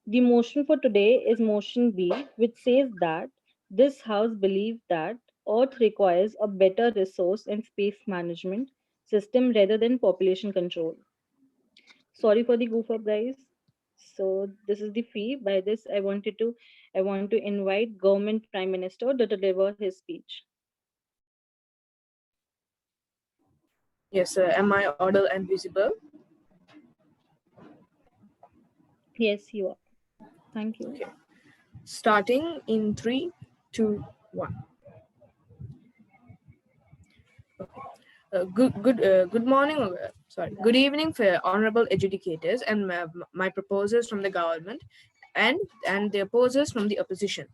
The motion for today is motion B, which says that this House believes that Earth requires a better resource and space management system rather than population control. Sorry for the goof up, guys. So this is the fee. By this, I want to invite Government Prime Minister to deliver his speech. Yes, am I audible and visible? Yes, you are. Thank you. Okay. Starting in 3, 2, 1. Good morning. Good evening, for honorable adjudicators and my proposers from the government, and the opposers from the opposition.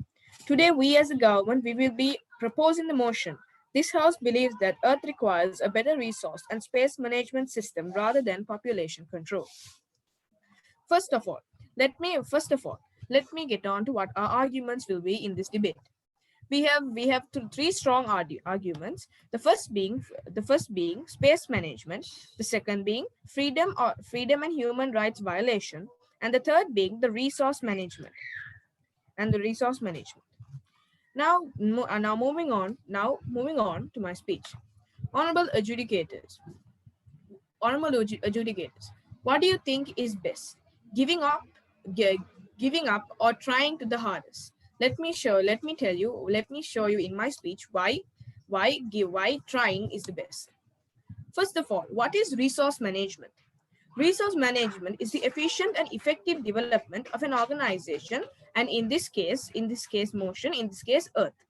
Today, we as a government, we will be proposing the motion. This House believes that Earth requires a better resource and space management system rather than population control. First of all, let me get on to what our arguments will be in this debate. We have three strong arguments. The first being space management, the second being freedom and human rights violation, and the third being the resource management. Now moving on to my speech. Honorable adjudicators, honorable adjudicators, what do you think is best? Giving up, gi- giving up, or trying to the hardest? Let me show you in my speech why trying is the best. First of all, what is resource management? Resource management is the efficient and effective development of an organization, and in this case, Earth.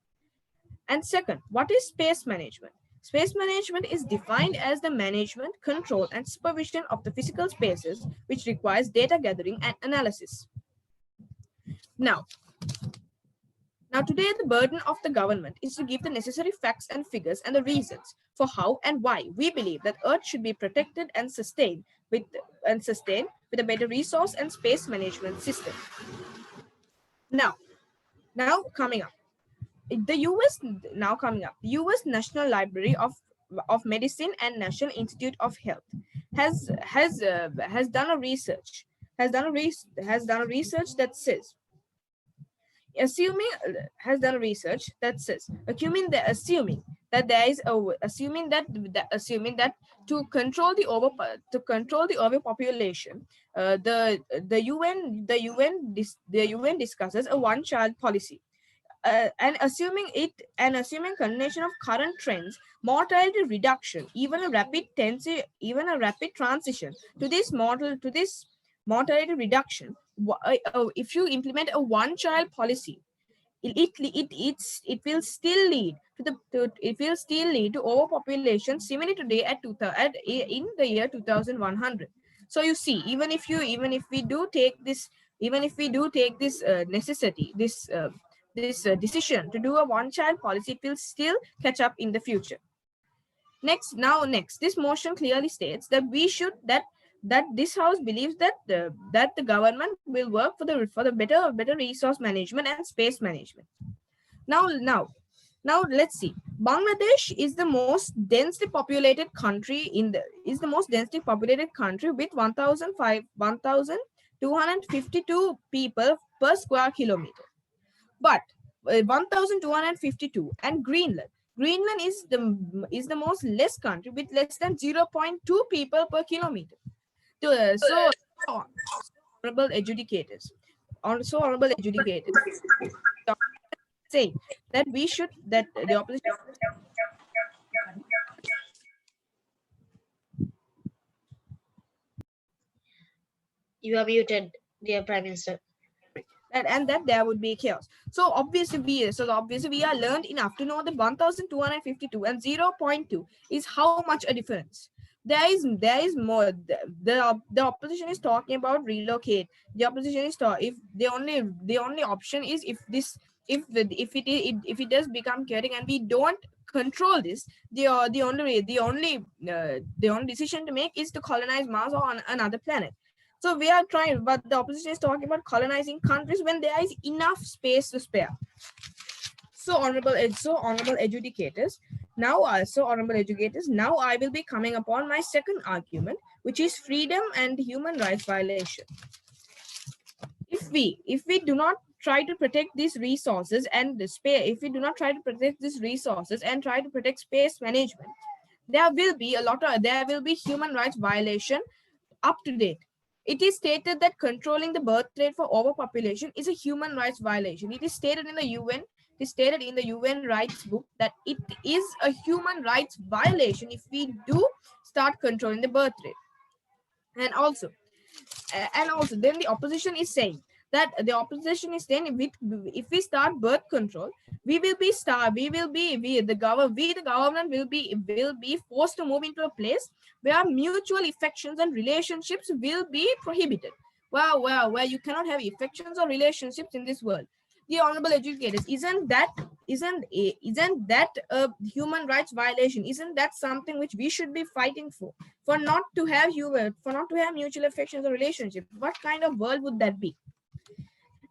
And second, what is space management? Space management is defined as the management, control, and supervision of the physical spaces, which requires data gathering and analysis. Now, today the burden of the government is to give the necessary facts and figures and the reasons for how and why we believe that Earth should be protected and sustained with a better resource and space management system. Now coming up. The U.S. National Library of Medicine and National Institute of Health has done a research that says assuming assuming that to control the overpopulation, the UN discusses a one child policy, and assuming continuation of current trends, mortality reduction, even a rapid transition to this mortality reduction. If you implement a one child policy, it will still lead to overpopulation similar today in the year 2100. So you see, even if we do take this decision to do a one child policy, it will still catch up in the future. Next, this motion clearly states that this House believes that the government will work for the better resource management and space management. Now let's see. Bangladesh is the most densely populated country with 1,252 people per square kilometer. But 1,252, and Greenland is the most less country with less than 0.2 people per kilometer. So honorable adjudicators, say that the opposition. You are muted, dear Prime Minister. And that there would be chaos. So obviously we are learned enough to know that 1,252 and 0.2 is how much a difference. There is more. The opposition is talking about relocate. The opposition is if the only option is if it does become chaotic and we don't control this, the only decision to make is to colonize Mars or on another planet. So we are trying, but the opposition is talking about colonizing countries when there is enough space to spare. So honorable adjudicators, now I will be coming upon my second argument, which is freedom and human rights violation. if we do not try to protect these resources and the space, if we do not try to protect these resources and try to protect space management, there will be human rights violation up to date. It is stated that controlling the birth rate for overpopulation is a human rights violation. It is stated in the UN. It is stated in the UN rights book that it is a human rights violation if we do start controlling the birth rate. And also, then the opposition is saying that the opposition is saying if we start birth control, we will be the government will be forced to move into a place where mutual affections and relationships will be prohibited. Where you cannot have affections or relationships in this world. The honorable educators, isn't that a human rights violation? Isn't that something which we should be fighting for not to have mutual affections or relationships? What kind of world would that be?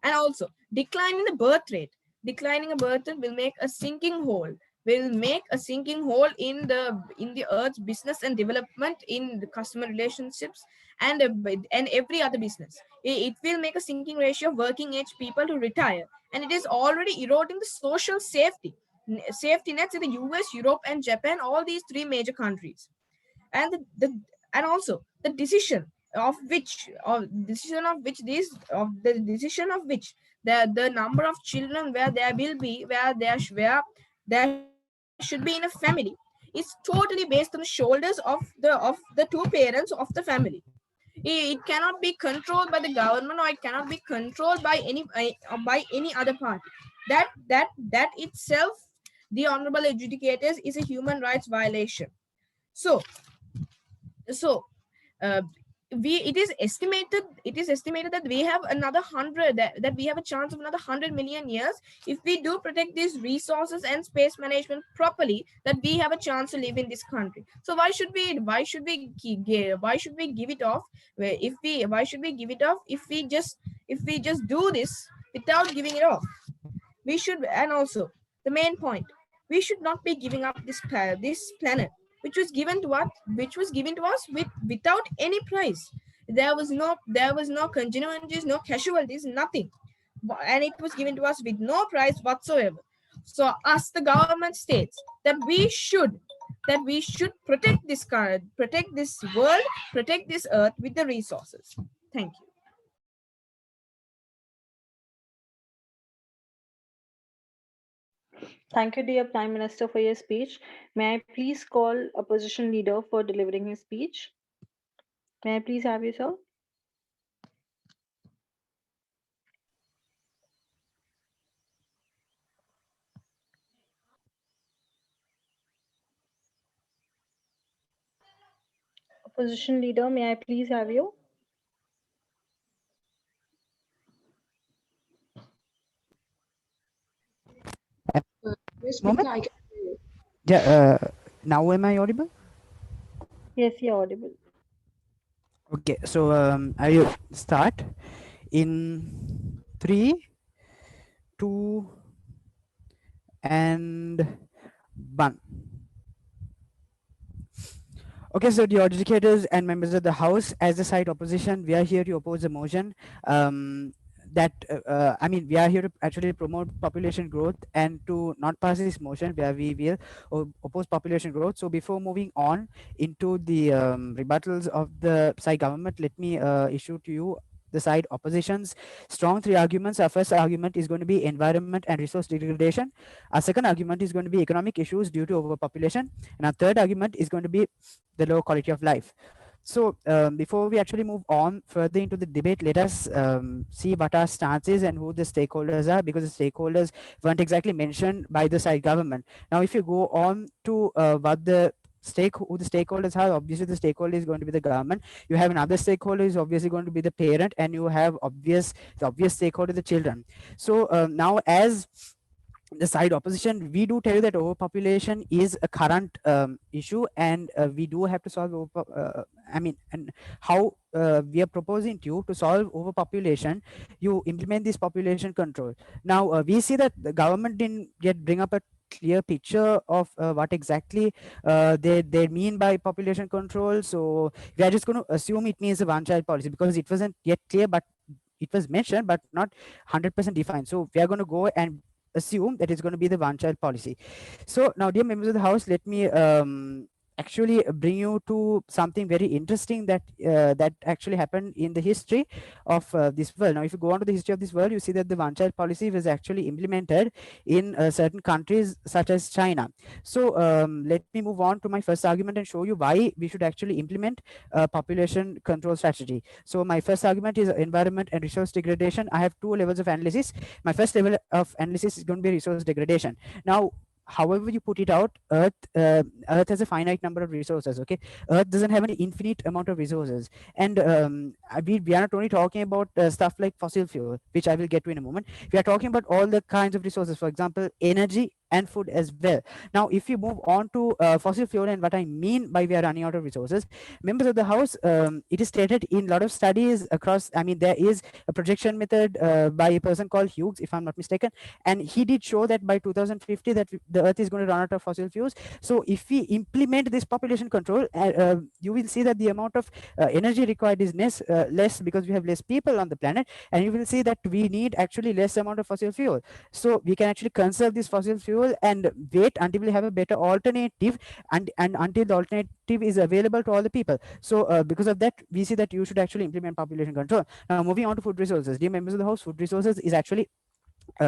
And also, declining a birth rate will make a sinking hole in the earth's business and development, in the customer relationships, and every other business. It will make a sinking ratio of working age people to retire, and it is already eroding the social safety nets in the US, Europe, and Japan, all these three major countries. And and also the decision of which the number of children where there should be in a family is totally based on the shoulders of the two parents of the family. It cannot be controlled by the government, or it cannot be controlled by any other party. That itself, the honorable adjudicators, is a human rights violation. So so uh, it is estimated that we have another 100 that we have a chance of another 100 million years, if we do protect these resources and space management properly, that we have a chance to live in this country. So why should we give it off, why should we give it off if we just do this without giving it off? We should. And also, the main point, we should not be giving up this planet, which was given to us without any price. There was no contingencies, no casualties, nothing, and it was given to us with no price whatsoever. So us, the government, states that we should protect this world, protect this earth with the resources. Thank you. Thank you, dear Prime Minister, for your speech. May I please call opposition leader for delivering his speech? May I please have you, sir? Opposition leader, may I please have you? Moment. Yeah. Now am I audible? Yes, you're audible. Okay. So I will start in 3, 2, and 1. Okay, so the educators and members of the House, as the side opposition, we are here to oppose the motion. We are here to actually promote population growth and to not pass this motion where we will oppose population growth. So before moving on into the rebuttals of the side government, let me issue to you the side opposition's strong 3 arguments. Our first argument is going to be environment and resource degradation. Our second argument is going to be economic issues due to overpopulation. And our third argument is going to be the low quality of life. So before we actually move on further into the debate, let us see what our stance is and who the stakeholders are, because the stakeholders weren't exactly mentioned by the side government. Now, if you go on to who the stakeholders are, obviously the stakeholder is going to be the government. You have another stakeholder is obviously going to be the parent, and you have the obvious stakeholder, the children. So now, as the side opposition, we do tell you that overpopulation is a current issue, and we do have to solve and how we are proposing to you to solve overpopulation, you implement this population control. Now we see that the government didn't yet bring up a clear picture of what exactly they mean by population control. So we are just going to assume it means a one child policy, because it wasn't yet clear. But it was mentioned but not 100% defined. So we are going to go and assume that it's going to be the one child policy. So now, dear members of the house, let me actually bring you to something very interesting that actually happened in the history of this world. Now, if you go on to the history of this world, you see that the one child policy was actually implemented in certain countries such as China. So let me move on to my first argument and show you why we should actually implement a population control strategy. So my first argument is environment and resource degradation. I have two levels of analysis. My first level of analysis is going to be resource degradation. Now, however you put it out, earth has a finite number of resources. Okay, earth doesn't have an infinite amount of resources. And we are not only talking about stuff like fossil fuel, which I will get to in a moment. We are talking about all the kinds of resources, for example, energy and food as well. Now, if you move on to fossil fuel and what I mean by we are running out of resources, members of the house, it is stated in a lot of studies across. I mean, there is a projection method by a person called Hughes, if I'm not mistaken, and he did show that by 2050 that the earth is going to run out of fossil fuels. So if we implement this population control, you will see that the amount of energy required is less because we have less people on the planet, and you will see that we need actually less amount of fossil fuel. So we can actually conserve this fossil fuel and wait until we have a better alternative, and until the alternative is available to all the people. So because of that, we see that you should actually implement population control. Now, moving on to food resources, dear members of the house, food resources is actually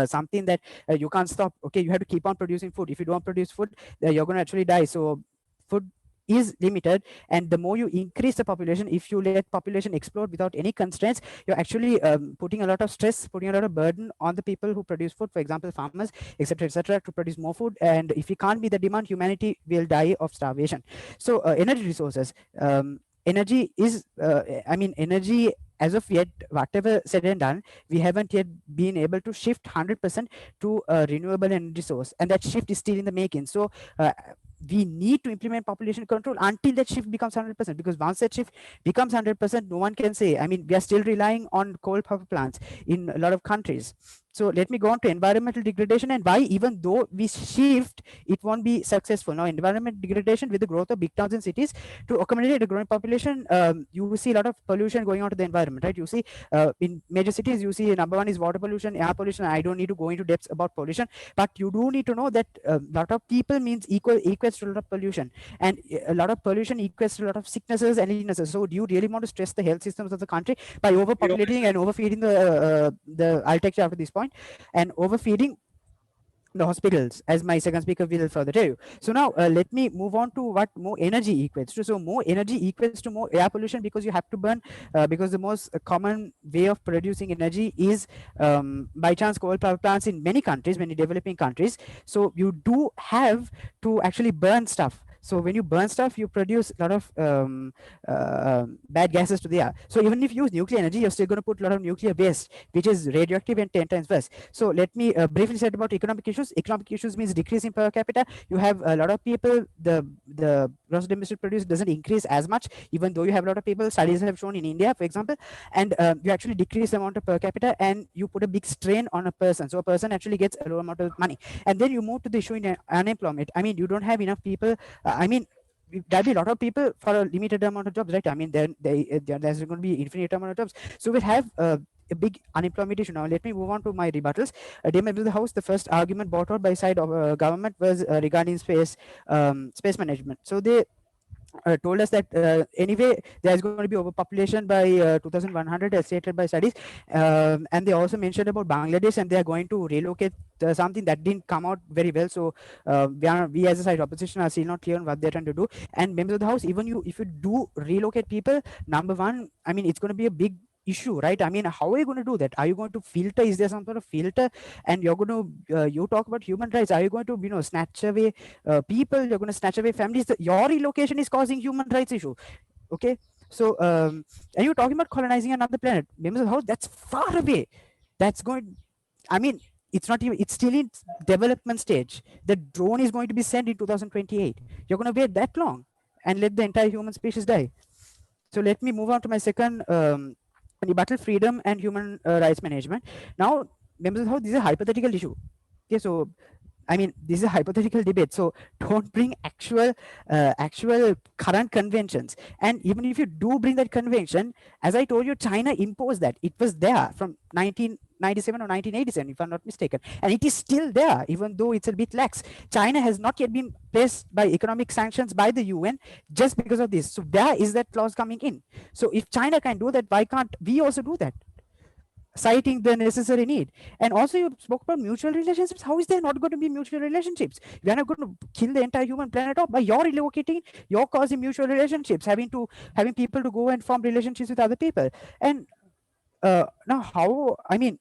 something that you can't stop. Okay, you have to keep on producing food. If you don't produce food, you're going to actually die. So food is limited, and the more you increase the population, if you let population explode without any constraints, you're actually putting a lot of stress, putting a lot of burden on the people who produce food, for example farmers, etc., to produce more food. And if we can't meet the demand, humanity will die of starvation. So energy resources, energy is energy, as of yet, whatever said and done, we haven't yet been able to shift 100% to a renewable energy source, and that shift is still in the making. So we need to implement population control until that shift becomes 100%, because once that shift becomes 100%, no one can say, I mean, we are still relying on coal power plants in a lot of countries. So let me go on to environmental degradation and why, even though we shift, it won't be successful. Now, environmental degradation, with the growth of big towns and cities to accommodate a growing population, you see a lot of pollution going on to the environment, right? You see in major cities, you see number one is water pollution, air pollution. I don't need to go into depths about pollution, but you do need to know that a lot of people means equals to a lot of pollution, and a lot of pollution equals to a lot of sicknesses and illnesses. So do you really want to stress the health systems of the country by overpopulating and overfeeding the I'll take you after this point, and overfeeding the hospitals, as my second speaker will further tell you. So now let me move on to what more energy equates to. So more energy equates to more air pollution, because you have to burn, because the most common way of producing energy is by chance coal power plants in many countries, many developing countries. So you do have to actually burn stuff. So when you burn stuff, you produce a lot of bad gases to the air. So even if you use nuclear energy, you're still going to put a lot of nuclear waste, which is radioactive and 10 times worse. So let me briefly say about economic issues. Economic issues means decrease in per capita. You have a lot of people, the gross domestic produce doesn't increase as much, even though you have a lot of people. Studies have shown in India, for example, and you actually decrease the amount of per capita, and you put a big strain on a person. So a person actually gets a low amount of money. And then you move to the issue in unemployment. I mean, you don't have enough people. There'll be a lot of people for a limited amount of jobs, right? I mean, there's going to be infinite amount of jobs. So we'll have a big unemployment issue. Now, let me move on to my rebuttals. Dear members of the house, the first argument brought out by side of government was regarding space management. So they told us that anyway there's going to be overpopulation by 2100 as stated by studies, and they also mentioned about Bangladesh, and they are going to relocate something that didn't come out very well. So we as a side opposition are still not clear on what they're trying to do. And members of the house, even if you do relocate people, number one, I mean, it's going to be a big issue, right? I mean, how are you going to do that? Are you going to filter? Is there some sort of filter? And you're going to you talk about human rights. Are you going to snatch away people? You're going to snatch away families. Your relocation is causing human rights issue. Okay, so and you're talking about colonizing another planet, members of the house. That's far away. That's going, I mean, it's not even, it's still in development stage. The drone is going to be sent in 2028. You're going to wait that long and let the entire human species die? So let me move on to my second rebuttal: freedom and human rights management. Now, members of the house, this is a hypothetical issue. Okay, so I mean, this is a hypothetical debate, so don't bring actual current conventions. And even if you do bring that convention, as I told you, China imposed that. It was there from 1997 or 1987, if I'm not mistaken, and it is still there, even though it's a bit lax. China has not yet been placed by economic sanctions by the UN just because of this. So there is that clause coming in. So if China can do that, why can't we also do that? Citing the necessary need. And also, you spoke about mutual relationships. How is there not going to be mutual relationships? We are not going to kill the entire human planet off by your relocating, you're causing mutual relationships, having people to go and form relationships with other people. And now how, I mean,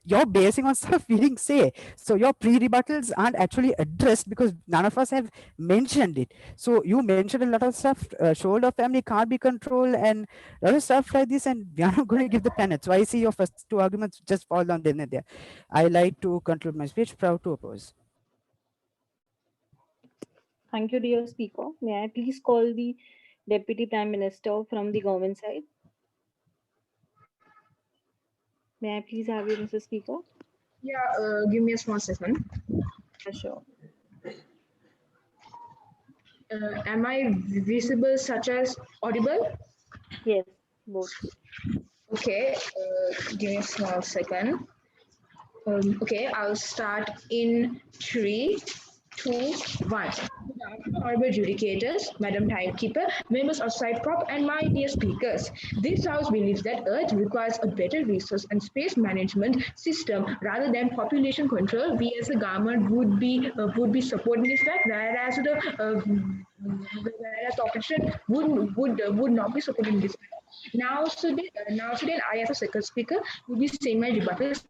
you're basing on stuff we didn't say. So your pre-rebuttals aren't actually addressed because none of us have mentioned it. So you mentioned a lot of stuff, shoulder family can't be controlled and a lot of stuff like this, and we are not going to give the planet. So I see your first two arguments just fall down then and there. I like to conclude my speech. Proud to oppose. Thank you, dear speaker. May I please call the Deputy Prime Minister from the government side? May I please have you, Mr. Speaker? Yeah, give me a small second. Sure. Am I visible such as audible? Yes, both. Okay, give me a small second. Okay, I'll start in 3, 2, 1. Honorable adjudicators, Madam Timekeeper, members of Side Prop, and my dear speakers. This House believes that Earth requires a better resource and space management system rather than population control. We as a government would be supporting this fact, whereas opposition would not be supporting this fact. Now, today, I as a second speaker will be saying my rebuttals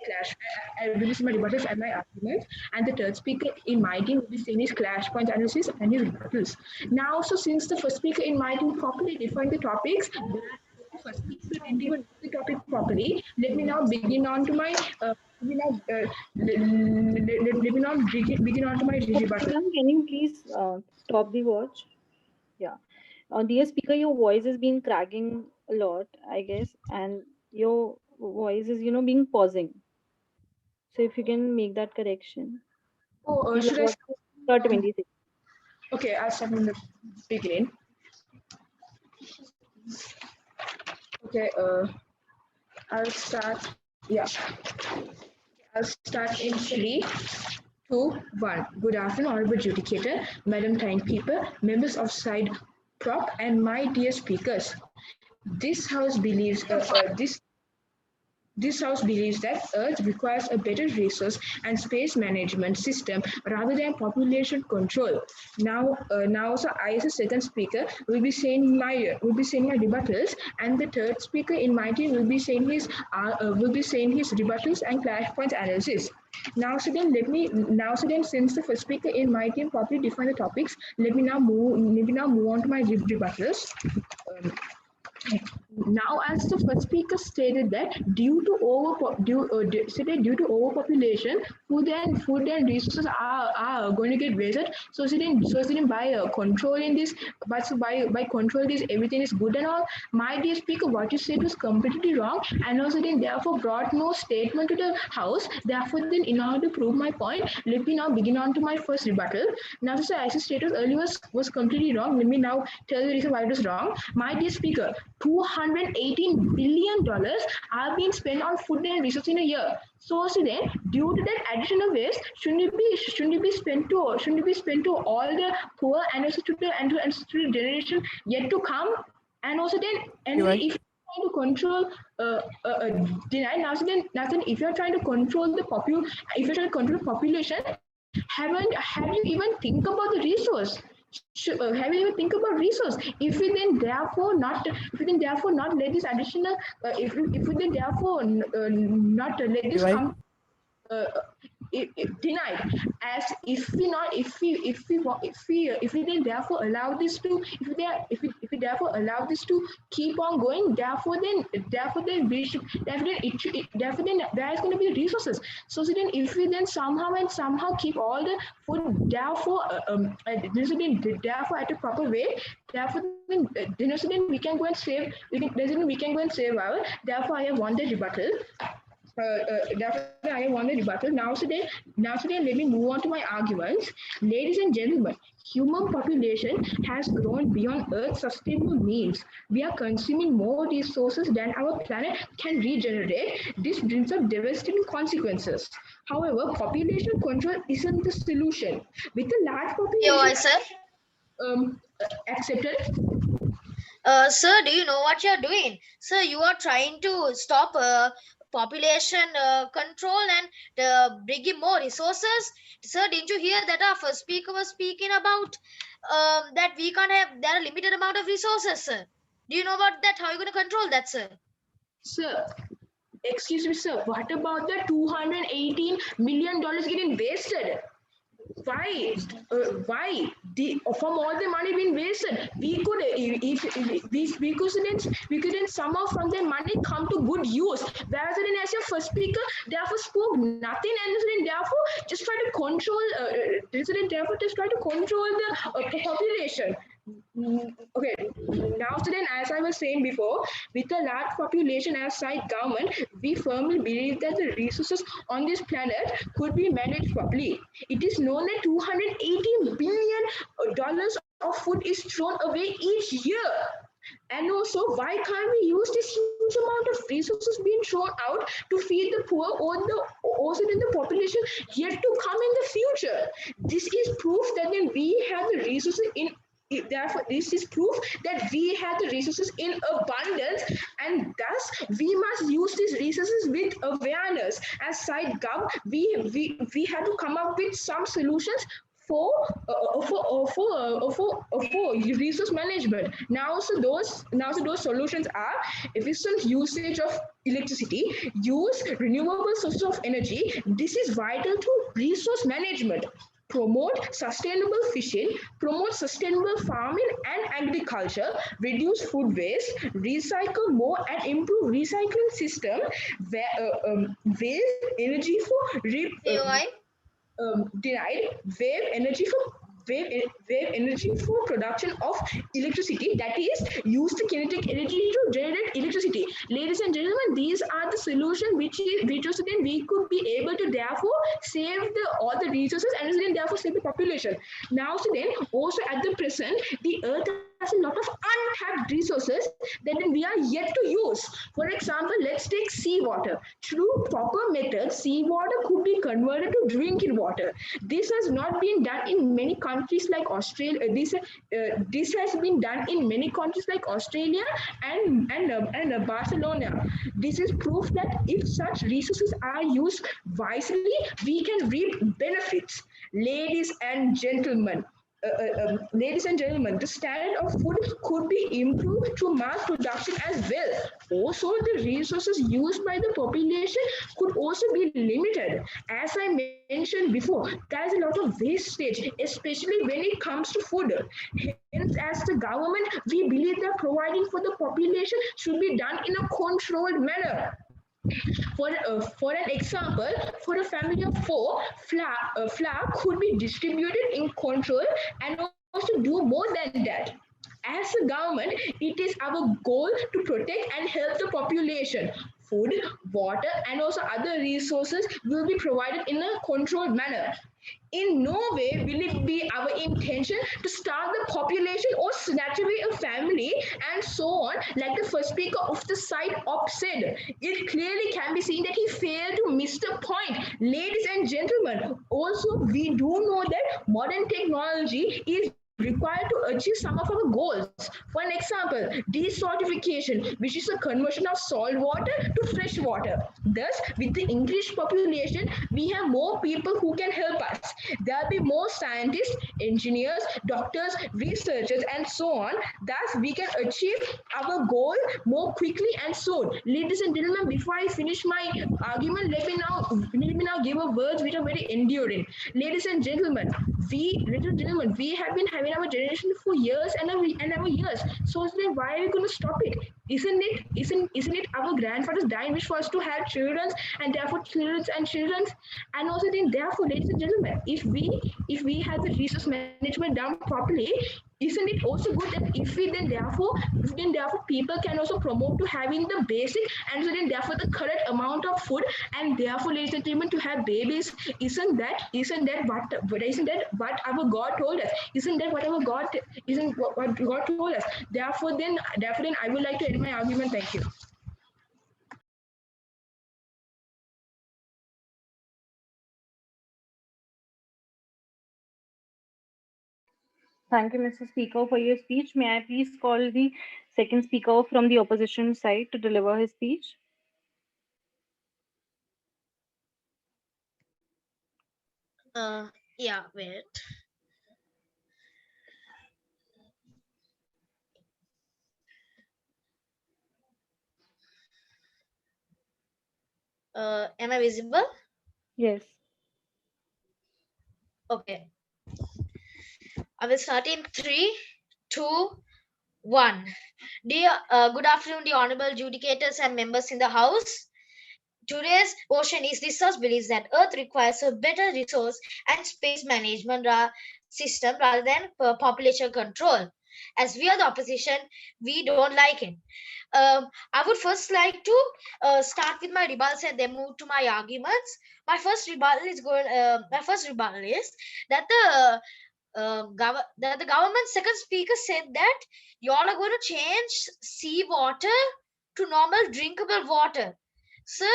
clash. I will be saying my rebuttals and my arguments, and the third speaker in my team will be saying his clash point analysis and his rebuttals. Now, so since the first speaker in my team properly defined the topics, the first speaker didn't even do the topic properly. Let me now begin on to my let me now begin on to my rebuttal. Ma'am, can you please stop the watch? Yeah. Dear speaker, your voice has been cracking a lot, I guess, and your voice is, being pausing. So if you can make that correction. Oh, You'll should I? have start 26. Okay, I'll start from the beginning. Okay, I'll start. Yeah, I'll start in 3, 2, 1. Good afternoon, Honorable Judicator, Madam Timekeeper, members of Side Prop, and my dear speakers. This House believes this House believes that Earth requires a better resource and space management system rather than population control. Now, so I, as a second speaker, will be saying my rebuttals, and the third speaker in my team will be saying his rebuttals and clash points analysis. Since the first speaker in my team properly defined the topics, let me now move on to my rebuttals. Um, Now, as the first speaker stated that due to overpopulation, food and resources are going to get wasted. So by controlling this, by controlling this, everything is good and all. My dear speaker, what you said was completely wrong, and also then therefore brought no statement to the house. Therefore, then in order to prove my point, let me now begin on to my first rebuttal. Now, so as I stated earlier was completely wrong. Let me now tell you the reason why it was wrong. My dear speaker, $218 billion are being spent on food and resources in a year. So then, due to that additional waste, shouldn't it be spent to all the poor and also to the generation yet to come? And also then, if you're trying to control deny now then if you're trying to control if you're trying to control the population, have you even think about the resource? Have you even think about resource? If we then therefore not let this additional, if we then therefore not let this come uh, denied, as if we then therefore allow this to if we therefore allow this to keep on going, therefore then we should therefore then there is going to be resources. So then if we then somehow keep all the food therefore at a proper way, then we can go and save our, therefore I have won the rebuttal. Definitely, I want the rebuttal. Now today, let me move on to my arguments. Ladies and gentlemen, human population has grown beyond Earth's sustainable needs. We are consuming more resources than our planet can regenerate. This brings up devastating consequences. However, population control isn't the solution. With a large Your population voice, sir. accepted, Sir, do you know what you're doing? Sir, you are trying to stop population control and bring in more resources. Sir, didn't you hear that our first speaker was speaking about that we can't have, there are limited amount of resources, sir. Do you know about that? How are you going to control that, sir? sir. Excuse me, sir. What about the $218 million getting wasted? Why from all the money being wasted, we could if we couldn't somehow from the money come to good use, whereas then as your first speaker therefore spoke nothing, and then therefore just try to control therefore just try to control the population. Okay, now so then, as I was saying before, with a large population as side government, we firmly believe that the resources on this planet could be managed properly. It is known that $280 billion of food is thrown away each year. And also, why can't we use this huge amount of resources being thrown out to feed the poor or the also in the population yet to come in the future? This is proof that then we have the resources in therefore this is proof that we have the resources in abundance, and thus we must use these resources with awareness. As side gov, we have to come up with some solutions for resource management. Now so those solutions are efficient usage of electricity, use renewable sources of energy. This is vital to resource management. Promote sustainable fishing, promote sustainable farming and agriculture, reduce food waste, recycle more and improve recycling system, wave energy for AOI? denied wave energy for production of electricity, that is use the kinetic energy to generate electricity. Ladies and gentlemen, these are the solution which also then we could be able to therefore save the all the resources and then therefore save the population. Now so then also at the present, the earth has a lot of untapped resources that then we are yet to use. For example, let's take seawater. Through proper methods, seawater could be converted to drinking water. This has not been done in many countries like Australia. This has been done in many countries like Australia and Barcelona. This is proof that if such resources are used wisely, we can reap benefits. Ladies and gentlemen, the standard of food could be improved through mass production as well. Also, the resources used by the population could also be limited. As I mentioned before, there is a lot of wastage, especially when it comes to food. Hence, as the government, we believe that providing for the population should be done in a controlled manner. For an example, for a family of four, flour could be distributed in control and also do more than that. As a government, it is our goal to protect and help the population. Food, water, and also other resources will be provided in a controlled manner. In no way will it be our intention to starve the population or snatch away a family and so on, like the first speaker of the side op said. It clearly can be seen that he failed to miss the point. Ladies and gentlemen, also we do know that modern technology is required to achieve some of our goals. For an example, desaltification, which is a conversion of salt water to fresh water. Thus, with the increased population, we have more people who can help us. There will be more scientists, engineers, doctors, researchers, and so on. Thus, we can achieve our goal more quickly and soon. Ladies and gentlemen, before I finish my argument, let me now give a words which are very enduring. Ladies and gentlemen, we have been having our generation for years and our years. So then why are we going to stop it? Isn't it our grandfathers dying wish for us to have children and therefore children's and children's? And also then therefore, ladies and gentlemen, if we have the resource management done properly, isn't it also good that if then therefore people can also promote to having the basic and so then therefore the correct amount of food, and therefore, ladies and gentlemen, to have babies, isn't that what our God told us? Isn't that what our God isn't what God told us? Therefore then I would like to end my argument. Thank you. Thank you, Mr. Speaker, for your speech. May I please call the second speaker from the opposition side to deliver his speech? Yeah, wait. Am I visible? Yes. Okay. I will start in 3, 2, 1. Dear, good afternoon, the honorable judicators and members in the House. Today's motion is resource believes that Earth requires a better resource and space management system rather than population control. As we are the opposition, we don't like it. I would first like to start with my rebuttals and then move to my arguments. My first rebuttal is that the government's second speaker said that you all are going to change sea water to normal drinkable water. Sir,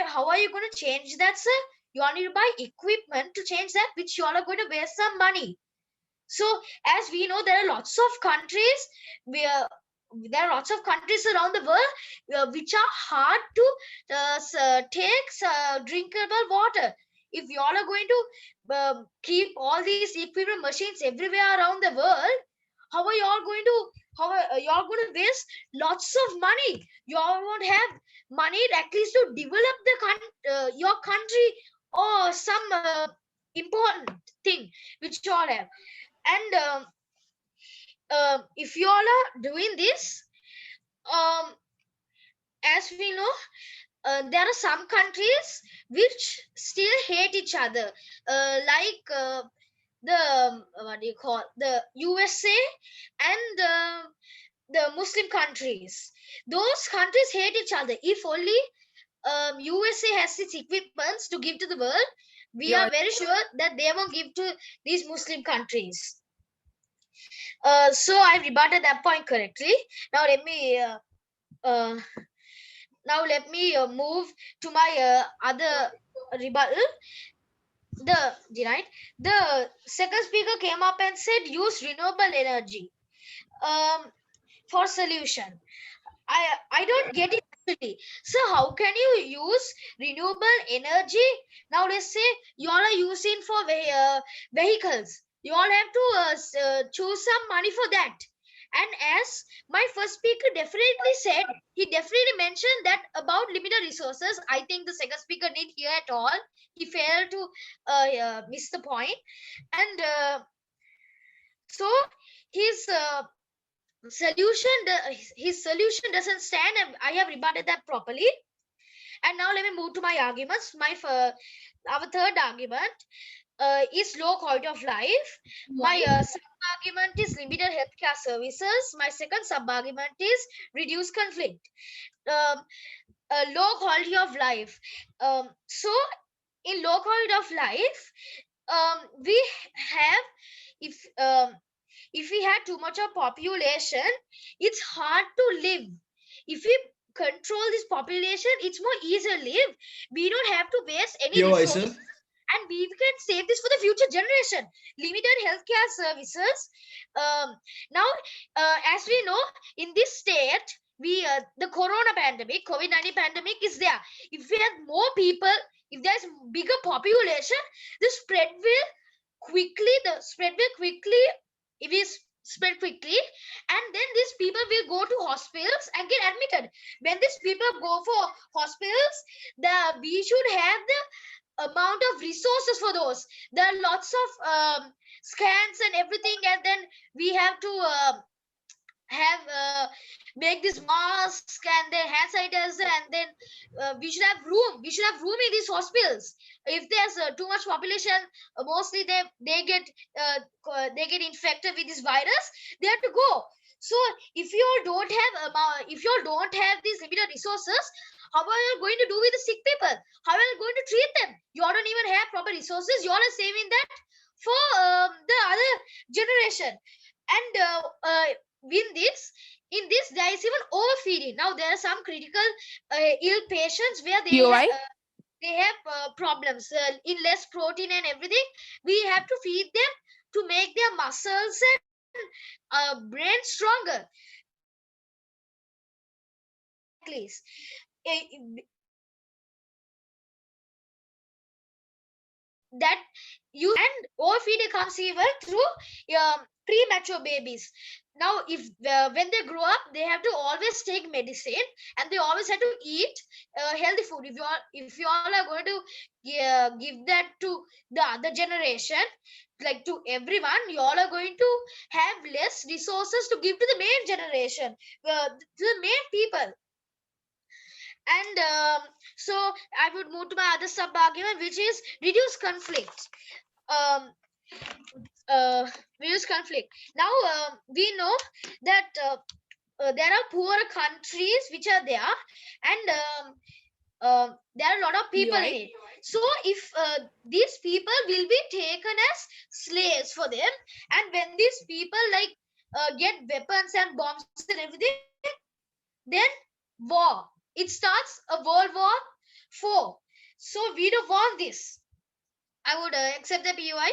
how are you going to change that, sir? You all need to buy equipment to change that, which you all are going to waste some money. So, as we know, there are lots of countries where there are lots of countries around the world which are hard to take drinkable water. If you all are going to keep all these equipment machines everywhere around the world, how are you all going to you all going to waste lots of money? You all won't have money at least to develop your country or some important thing which you all have. And if you all are doing this, um, as we know, there are some countries which still hate each other, like the what do you call the USA and the Muslim countries. Those countries hate each other. If only USA has its equipments to give to the world, we are very sure that they won't give to these Muslim countries. So I rebutted that point correctly. Now let me move to my other rebuttal. The second speaker came up and said use renewable energy for solution. I don't get it actually. So how can you use renewable energy? Now let's say you all are using for vehicles. You all have to choose some money for that. And as my first speaker definitely said, he definitely mentioned that about limited resources. I think the second speaker didn't hear at all. He failed to miss the point. And so his his solution doesn't stand, and I have rebutted that properly. And now let me move to my arguments. Our third argument is low quality of life. My sub-argument is limited healthcare services. My second sub-argument is reduced conflict. Low quality of life. So in low quality of life, we have if we had too much of population, it's hard to live. If we control this population, it's more easy to live. We don't have to waste any resources, and we can save this for the future generation. Limited healthcare services. Now, as we know, in this state, the corona pandemic, COVID-19 pandemic is there. If we have more people, if there's bigger population, the spread will quickly. It is spread quickly, and then these people will go to hospitals and get admitted. When these people go for hospitals, we should have the amount of resources for those. There are lots of scans and everything, and then we have to have make this mask and then hand sanitizer, and then we should have room. We should have room in these hospitals. If there's too much population, mostly they get infected with this virus. They have to go. So if you all don't have these limited resources, how are you going to do with the sick people? How are you going to treat them? You all don't even have proper resources. You all are saving that for the other generation. And in this there is even overfeeding. Now there are some critical ill patients where POI? they have problems in less protein and everything. We have to feed them to make their muscles and brain stronger. That you and overfeeding comes even through premature babies. Now if when they grow up, they have to always take medicine, and they always have to eat healthy food. If you all are going to give that to the other generation, like to everyone, you all are going to have less resources to give to the main generation, to the main people. And so I would move to my other sub argument, which is reduce conflict. um, reduce conflict. Now we know that there are poorer countries which are there, and there are a lot of people in it. So if these people will be taken as slaves for them, and when these people like get weapons and bombs and everything, then war. It starts a World War 4. So we don't want this. I would accept the POI.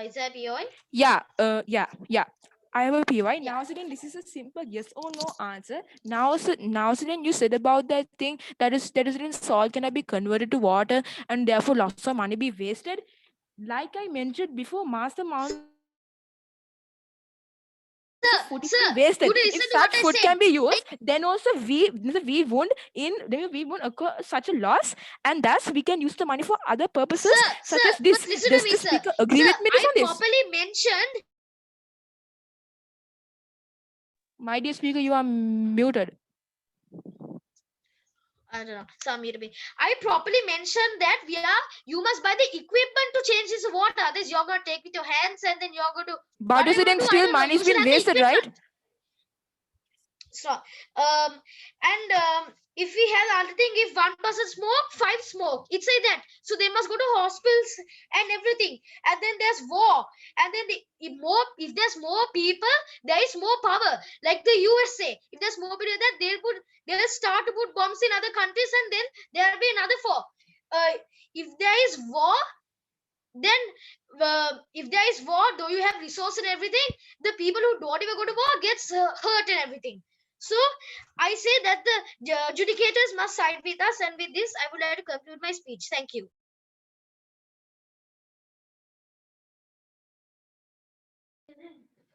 Is that POI? Yeah. I have a POI. Now, Sudan, this is a simple yes or no answer. Now, Sudan, you said about that thing that is in salt cannot be converted to water, and therefore lots of money be wasted. Like I mentioned before, master mounds of food is being wasted. Sir, If would such you food listen to can what be I used, said? then also we won't occur such a loss, and thus we can use the money for other purposes such as this. Listen to Does me, the sir. speaker agree Sir, with me I on this? properly mentioned. My dear speaker, you are muted. I don't know. Some me. I properly mentioned that you must buy the equipment to change this water. Otherwise, you're gonna take with your hands, and then you're going to But whatever you do. I still don't know. money's You should been have the wasted, right? equipment. So, and if we have other thing, if one person smoke, five smoke. It's like that. So they must go to hospitals and everything. And then there's war. And then if there's more people, there is more power. Like the USA, if there's more people that they'll start to put bombs in other countries, and then there'll be another war. If there is war, then if there is war, though you have resource and everything, the people who don't even go to war gets hurt and everything. So I say that the adjudicators must side with us, and with this I would like to conclude my speech. Thank you.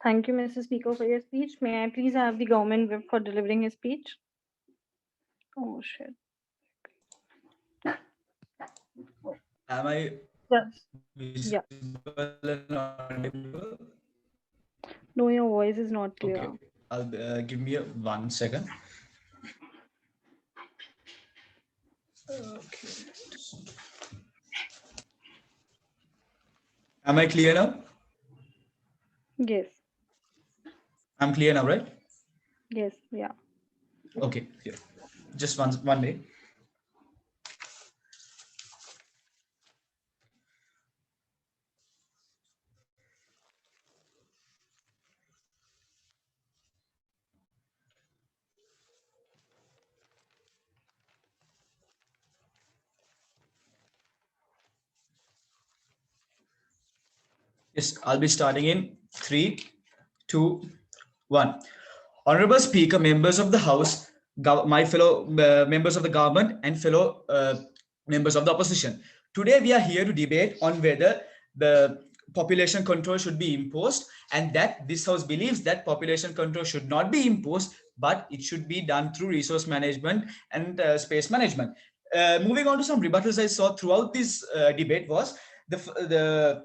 Thank you, Mr. Speaker, for your speech. May I please have the government whip for delivering his speech? Oh, shit. Am I Yes. Yeah. visible and audible? No, your voice is not clear. Okay, I'll give me 1 second. Okay. Am I clear now? Yes. I'm clear now, right? Yes. Yeah. Okay, here. Just one day. Yes, I'll be starting in 3, 2, 1. Honorable Speaker, members of the House, my fellow members of the government, and fellow members of the opposition. Today, we are here to debate on whether the population control should be imposed, and that this House believes that population control should not be imposed, but it should be done through resource management and space management. Moving on to some rebuttals I saw throughout this debate was the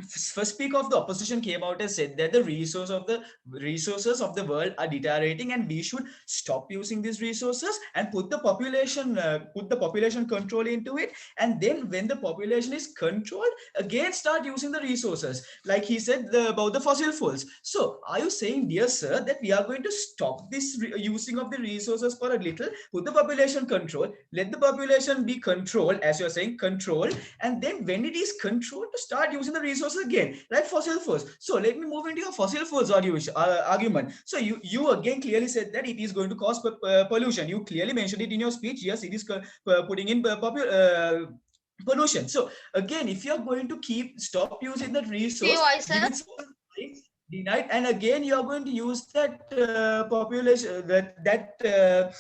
first speaker of the opposition came out and said that the resources of the world are deteriorating and we should stop using these resources and put the population control into it, and then when the population is controlled, again start using the resources, like he said about the fossil fuels. So are you saying, dear sir, that we are going to stop this using of the resources for a little, put the population control, let the population be controlled, as you're saying, controlled, and then when it is controlled, to start using the resources again, like fossil fuels? So let me move into your fossil fuels argument. So you again clearly said that it is going to cause pollution. You clearly mentioned it in your speech. Yes, it is putting in pollution. So again, if you're going to stop using that See resource, why, give sir? its own life, denied, and again you are going to use that population, that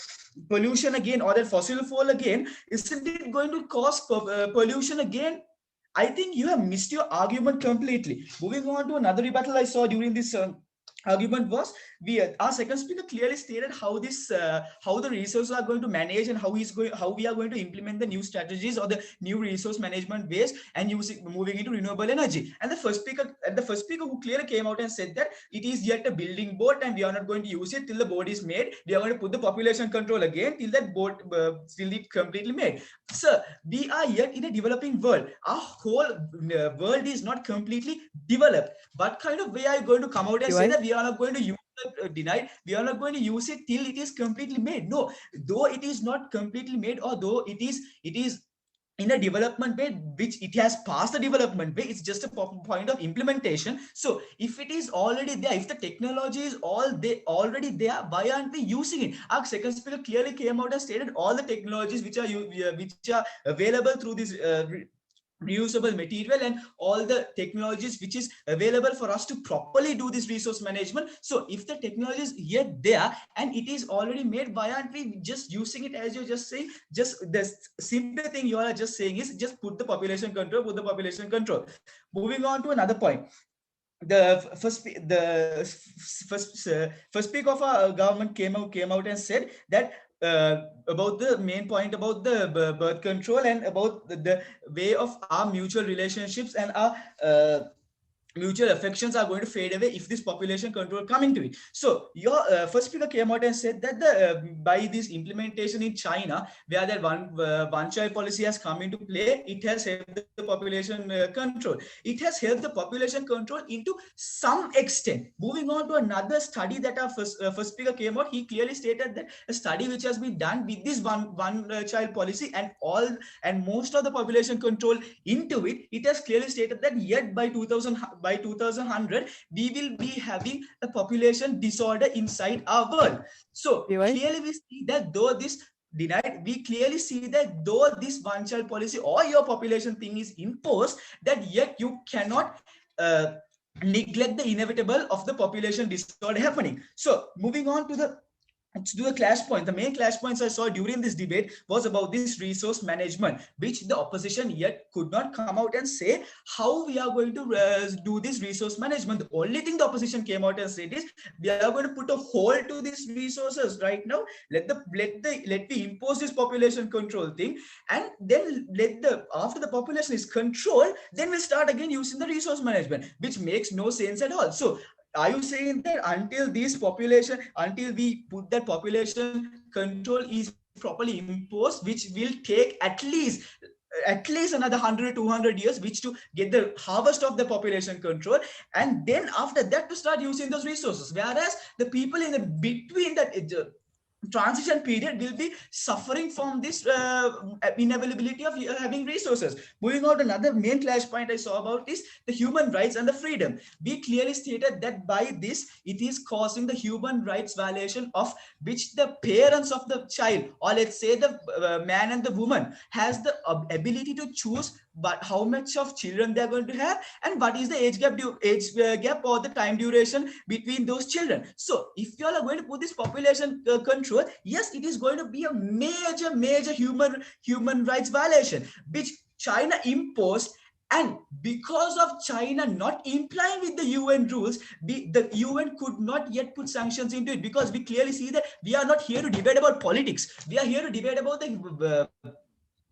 pollution again, or that fossil fuel again, isn't it going to cause pollution again? I think you have missed your argument completely. Moving on to another rebuttal I saw during this argument was, our second speaker clearly stated how the resources are going to manage, and how we are going to implement the new strategies or the new resource management ways, and moving into renewable energy. And the first speaker who clearly came out and said that it is yet a building board and we are not going to use it till the board is made. We are going to put the population control again till that board till it completely made. Sir, we are yet in a developing world. Our whole world is not completely developed. What kind of way are you going to come out and say that we are not going to use it, denied, we are not going to use it till it is completely made? No, though it is not completely made, or though it is in a development way, which it has passed the development way, it's just a point of implementation. So if it is already there, if the technology is already there, why aren't we using it? Our second speaker clearly came out and stated all the technologies which are available through this reusable material, and all the technologies which is available for us to properly do this resource management. So if the technology is yet there and it is already made, why aren't we just using it? As you're just saying, just the simple thing you are just saying is just put the population control, put the population control. Moving on to another point, the first speaker of our government came out and said that about the main point about the birth control, and about the way of our mutual relationships and our mutual affections are going to fade away if this population control come into it. So your first speaker came out and said that by this implementation in China, where that one child policy has come into play, it has helped the population control. It has helped the population control into some extent. Moving on to another study that our first speaker came out, he clearly stated that a study which has been done with this one child policy and most of the population control into it, it has clearly stated that yet by 2100 we will be having a population disorder inside our world. So clearly we see that though this denied, we clearly see that though this one child policy or your population thing is imposed, that yet you cannot neglect the inevitable of the population disorder happening. So moving on to the clash point. The main clash points I saw during this debate was about this resource management, which the opposition yet could not come out and say how we are going to do this resource management. The only thing the opposition came out and said is we are going to put a hold to these resources right now. Let me impose this population control thing, and then after the population is controlled, then we'll start again using the resource management, which makes no sense at all. So are you saying that until we put that population control is properly imposed, which will take at least another 100-200 years, which to get the harvest of the population control, and then after that to start using those resources, whereas the people in the between that transition period will be suffering from this inavailability of having resources. Moving on, another main clash point I saw about is the human rights and the freedom. We clearly stated that by this it is causing the human rights violation of which the parents of the child, or let's say the man and the woman, has the ability to choose but how much of children they are going to have, and what is the age gap or the time duration between those children. So if you all are going to put this population control, yes, it is going to be a major human rights violation which China imposed. And because of China not complying with the UN rules, the UN could not yet put sanctions into it, because we clearly see that we are not here to debate about politics. We are here to debate about the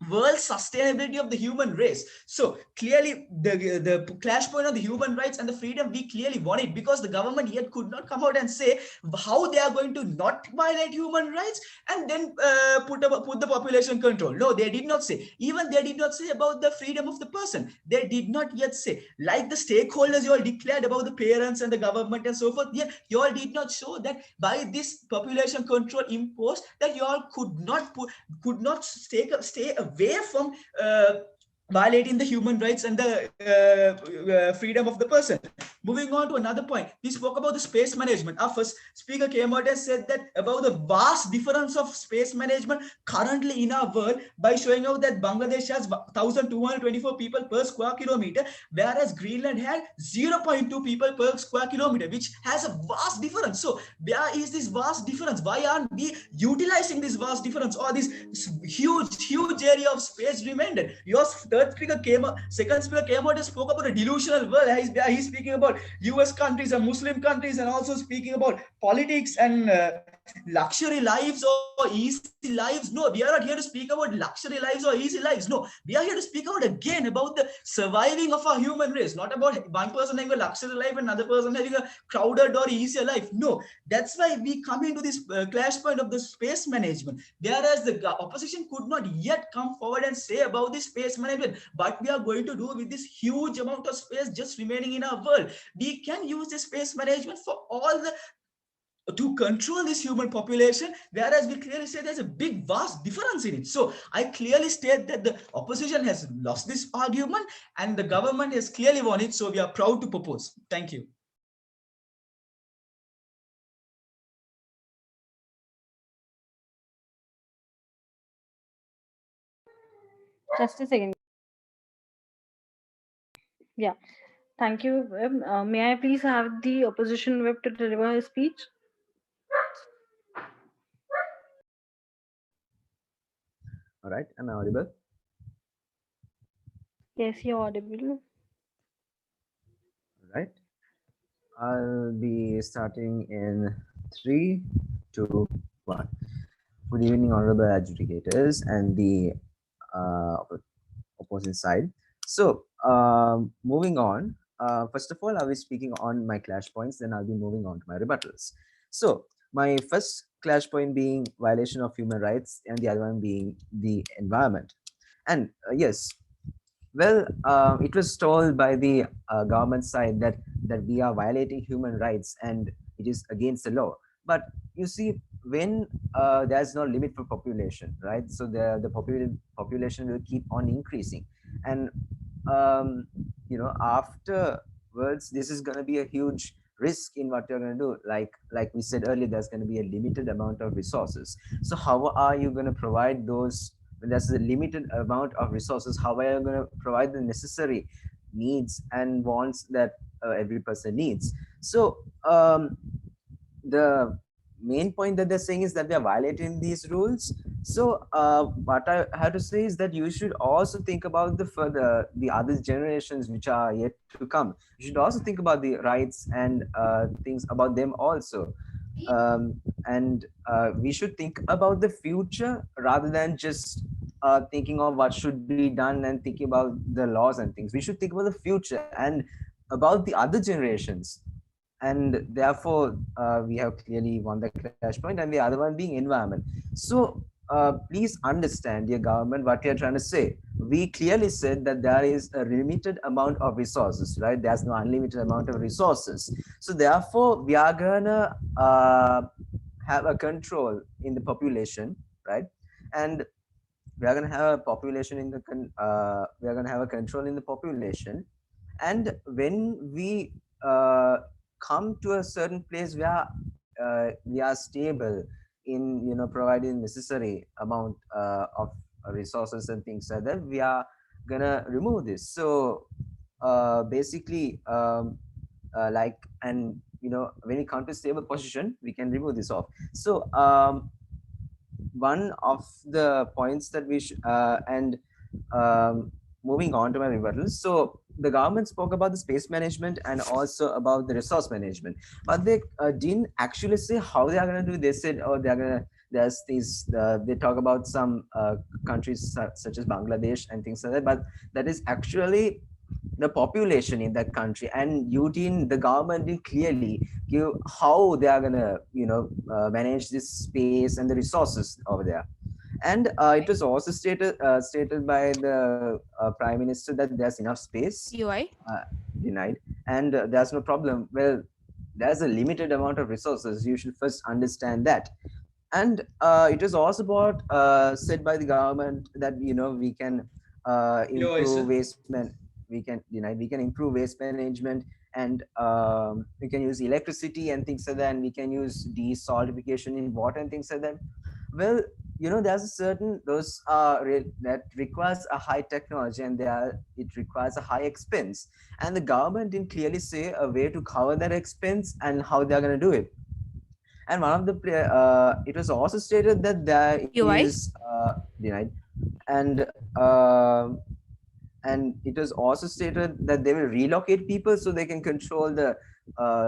world sustainability of the human race. So clearly the clash point of the human rights and the freedom, we clearly want it, because the government yet could not come out and say how they are going to not violate human rights and then put the population control. No, they did not say. Even they did not say about the freedom of the person. They did not yet say, like the stakeholders you all declared about the parents and the government and so forth. Yeah, you all did not show that by this population control imposed, that you all could not stay away from violating the human rights and the freedom of the person. Moving on to another point, we spoke about the space management. Our first speaker came out and said that about the vast difference of space management currently in our world, by showing out that Bangladesh has 1,224 people per square kilometer, whereas Greenland had 0.2 people per square kilometer, which has a vast difference. So where is this vast difference? Why aren't we utilizing this vast difference, or this huge area of space remainder? Your second speaker came out and spoke about a delusional world. He's speaking about US countries and Muslim countries, and also speaking about politics and luxury lives or easy lives. No, we are not here to speak about luxury lives or easy lives. No, we are here to speak about again about the surviving of our human race, not about one person having a luxury life and another person having a crowded or easier life. No, that's why we come into this clash point of the space management, whereas the opposition could not yet come forward and say about this space management what we are going to do with this huge amount of space just remaining in our world. We can use the space management for all the to control this human population, whereas we clearly say there's a big vast difference in it. So I clearly state that the opposition has lost this argument and the government has clearly won it. So we are proud to propose. Thank you. Just a second. Yeah. Thank you. May I please have the opposition whip to deliver his speech? All right, am I audible? Yes, you're audible. All right, I'll be starting in 3, 2, 1. Good evening, honorable adjudicators and the opposite side. So, moving on. First of all, I'll be speaking on my clash points, then I'll be moving on to my rebuttals. So, my first clash point being violation of human rights, and the other one being the environment. And yes, well, it was told by the government side that we are violating human rights and it is against the law. But you see, when there's no limit for population, right? So the population will keep on increasing, and afterwards, this is going to be a huge risk in what you're going to do. Like we said earlier, there's going to be a limited amount of resources. So how are you going to provide those? When there's a limited amount of resources, how are you going to provide the necessary needs and wants that every person needs? So the main point that they're saying is that they're violating these rules. So what I have to say is that you should also think about the other generations which are yet to come. You should also think about the rights and things about them also. And we should think about the future rather than just thinking of what should be done and thinking about the laws and things. We should think about the future and about the other generations. And therefore, we have clearly won the clash point, and the other one being environment. So please understand, dear government, what we are trying to say. We clearly said that there is a limited amount of resources, right? There's no unlimited amount of resources. So therefore, we are gonna have a control in the population, right? And we are gonna have a population in the we are gonna have a control in the population. And when we come to a certain place where we are stable in providing necessary amount of resources and things like that, we are gonna remove this. So basically and when we come to stable position, we can remove this off. So one of the points that we should and moving on to my rebuttals. So the government spoke about the space management and also about the resource management, but they didn't actually say how they are going to do. They said, oh, they are going to there's these they talk about some countries such as Bangladesh and things like that, but that is actually the population in that country, and you didn't, the government didn't clearly give how they are gonna manage this space and the resources over there. And it was also stated by the prime minister that there's enough space. UI. Denied. And there's no problem. Well, there's a limited amount of resources. You should first understand that. And it was also about said by the government that we can Your voice, improve sir. we can improve waste management, and we can use electricity and things like that, and we can use desaltification in water and things like that. Well, there's a certain those that requires a high technology, and it requires a high expense, and the government didn't clearly say a way to cover that expense and how they're going to do it. And one of the it was also stated that there UI. is denied. And um and it was also stated that they will relocate people so they can control the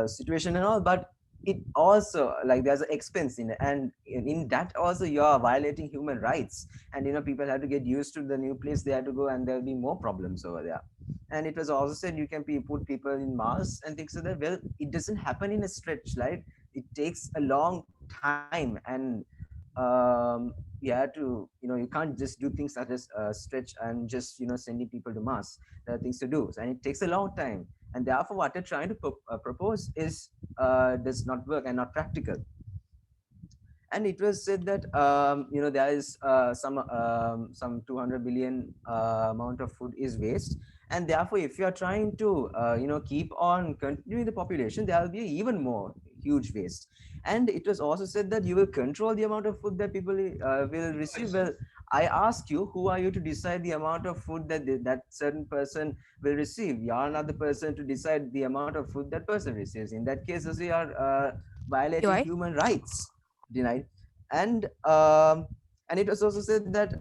situation and all, but it also, like, there's an expense in it, and in that also you are violating human rights, and people have to get used to the new place they have to go, and there'll be more problems over there. And it was also said you can put people in Mars and things like that. Well, it doesn't happen in a stretch, right? It takes a long time, and you have to, you can't just do things such as stretch and just sending people to Mars. There are things to do, and it takes a long time, and therefore what they're trying to propose is does not work and not practical. And it was said that there is some 200 billion amount of food is waste, and therefore if you are trying to keep on continuing the population, there will be even more huge waste. And it was also said that you will control the amount of food that people will receive. Well, I ask you, who are you to decide the amount of food that that certain person will receive? You are not the person to decide the amount of food that person receives. In that case, also you are violating UI. human rights. Denied. And it was also said that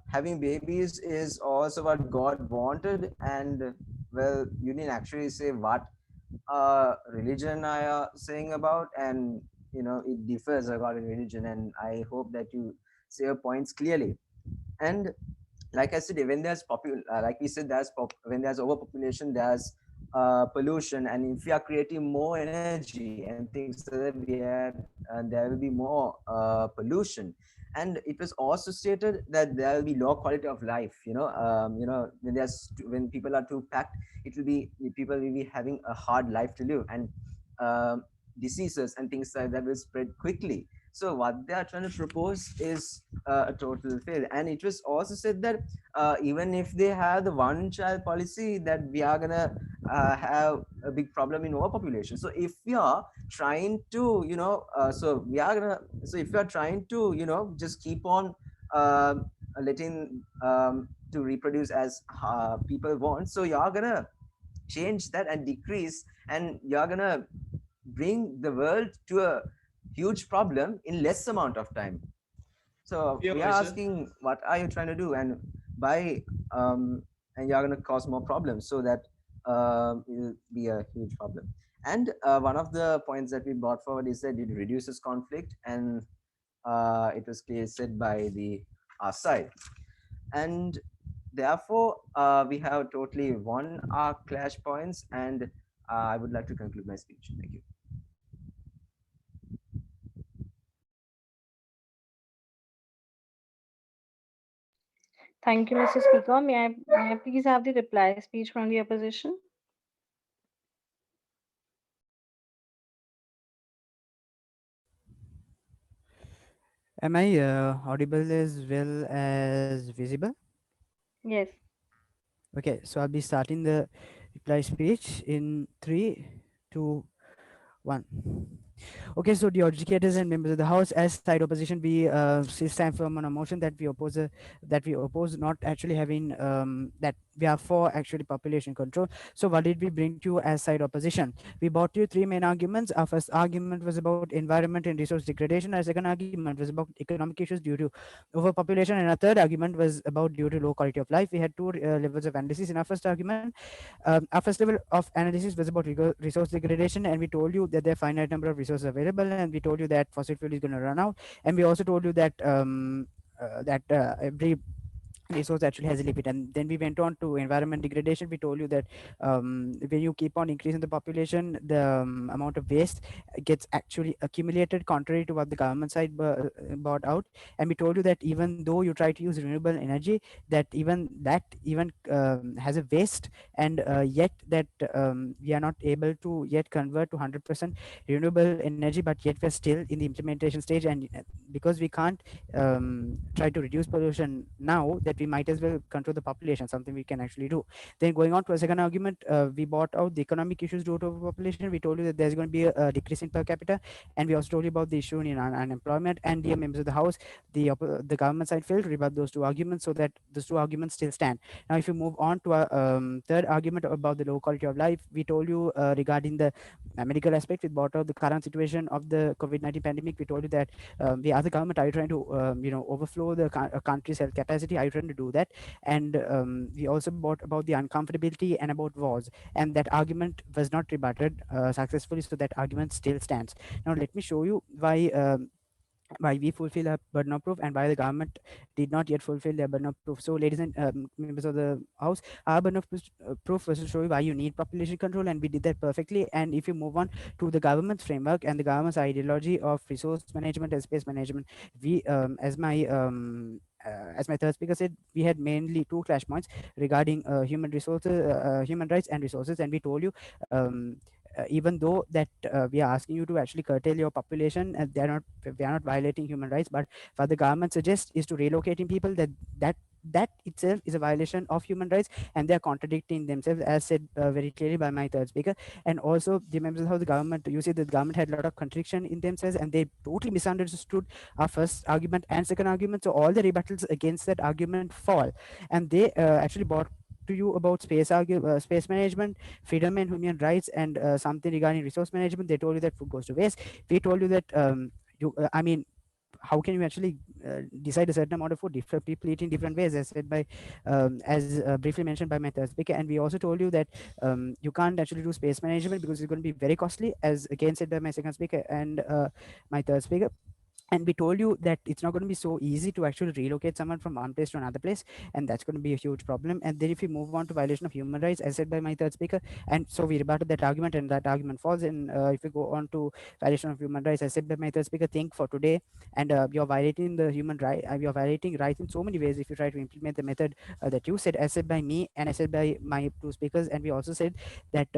having babies is also what God wanted. And well, you didn't actually say what religion I are saying about, and it differs according to religion, and I hope that you say your points clearly. And like I said, when like we said, when there's overpopulation, there's pollution, and if we are creating more energy and things like that, there will be more pollution. And it was also stated that there will be low quality of life. When people are too packed, people will be having a hard life to live, and diseases and things like that will spread quickly. So what they are trying to propose is a total fail. And it was also said that even if they have the one child policy, that we are gonna have a big problem in overpopulation. So if we are trying to so if you are trying to just keep on letting to reproduce as people want, so you're gonna change that and decrease, and you're gonna bring the world to a huge problem in less amount of time. So Your we are voice, sir. asking, what are you trying to do? And by and you're going to cause more problems, so that it will be a huge problem. And one of the points that we brought forward is that it reduces conflict, and it was clearly said by the our side. And therefore we have totally won our clash points, and I would like to conclude my speech. Thank you. Thank you, Mr. Speaker. May I please have the reply speech from the opposition? Am I audible as well as visible? Yes. Okay, so I'll be starting the reply speech in 3, 2, 1. Okay, so the educators and members of the House, as side opposition, we stand firm on a motion that we oppose not actually having that we are for actually population control. So what did we bring to you as side opposition? We brought you three main arguments. Our first argument was about environment and resource degradation. Our second argument was about economic issues due to overpopulation, and our third argument was about due to low quality of life. We had two levels of analysis in our first argument. Our first level of analysis was about resource degradation, and we told you that there are finite number of resources available, and we told you that fossil fuel is going to run out, and we also told you that every resource actually has a limit. And then we went on to environment degradation. We told you that when you keep on increasing the population, the amount of waste gets actually accumulated, contrary to what the government side brought out. And we told you that even though you try to use renewable energy, that even has a waste, and yet that we are not able to yet convert to 100% renewable energy, but yet we're still in the implementation stage. And because we can't try to reduce pollution now, that we might as well control the population, something we can actually do. Then going on to a second argument, we brought out the economic issues due to overpopulation. We told you that there's going to be a decrease in per capita, and we also told you about the issue in unemployment. And dear members of the house, the government side failed to rebut those two arguments, so that those two arguments still stand. Now if you move on to our third argument about the low quality of life, we told you regarding the medical aspect. We brought out the current situation of the COVID-19 pandemic. We told you that we as a government are you trying to overflow the country's health capacity? Are you trying to do that? And we also brought about the uncomfortability and about wars, and that argument was not rebutted successfully, so that argument still stands. Now let me show you why we fulfill our burden of proof and why the government did not yet fulfill their burden of proof. So, ladies and members of the house, our burden of proof was to show you why you need population control, and we did that perfectly. And if you move on to the government's framework and the government's ideology of resource management and space management, we, as my third speaker said, we had mainly two clash points regarding human resources, human rights and resources, and we told you. Even though that we are asking you to actually curtail your population, and we are not violating human rights, but what the government suggests is to relocating people, that itself is a violation of human rights, and they are contradicting themselves, as said very clearly by my third speaker. And also the members of the government, you see the government had a lot of contradiction in themselves, and they totally misunderstood our first argument and second argument. So all the rebuttals against that argument fall, and they actually brought to you about space management, freedom and human rights, and something regarding resource management. They told you that food goes to waste. We told you that I mean, how can you actually decide a certain amount of food? Different people eat in different ways, as said by as briefly mentioned by my third speaker. And we also told you that you can't actually do space management because it's going to be very costly, as again said by my second speaker and my third speaker. And we told you that it's not going to be so easy to actually relocate someone from one place to another place, and that's going to be a huge problem. And then if we move on to violation of human rights, as said by my third speaker, and so we rebutted that argument, and that argument falls. And if we go on to violation of human rights, as said by my third speaker, think for today, and you're violating the human right, you're violating rights in so many ways if you try to implement the method that you said, as said by me and as said by my two speakers. And we also said that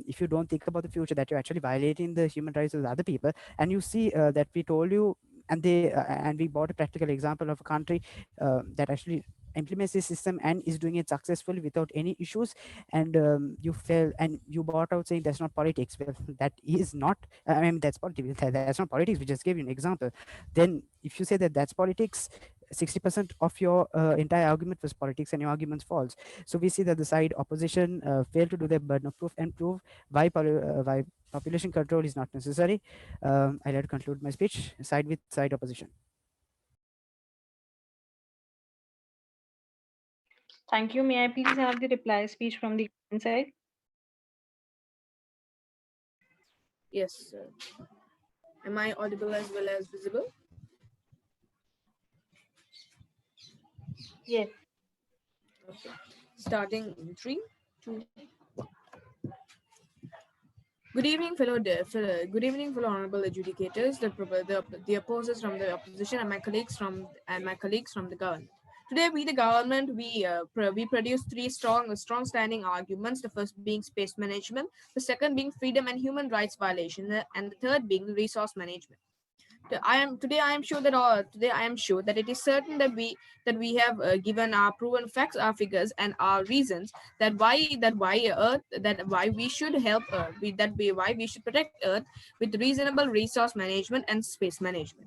if you don't think about the future, that you're actually violating the human rights of the other people. And you see that we told you, and we brought a practical example of a country that actually implements this system and is doing it successfully without any issues. And you fell and you brought out saying that's not politics. Well, that is not, I mean, that's politics. That's not politics. We just gave you an example. Then if you say that that's politics, 60% of your entire argument was politics, and your arguments false. So we see that the side opposition failed to do their burden of proof and prove why population control is not necessary. I'd like to conclude my speech. Side with side opposition. Thank you. May I please have the reply speech from the government side? Yes, sir. Am I audible as well as visible? Yes. Okay. Starting in 3, 2. Good evening, good evening, fellow honorable adjudicators, the opposers from the opposition, and my colleagues from the government. Today, we the government we produce three strong standing arguments. The first being space management, the second being freedom and human rights violation, and the third being resource management. Today I am sure that it is certain that we have given our proven facts, our figures, and our reasons why we should help Earth, why we should protect Earth with reasonable resource management and space management.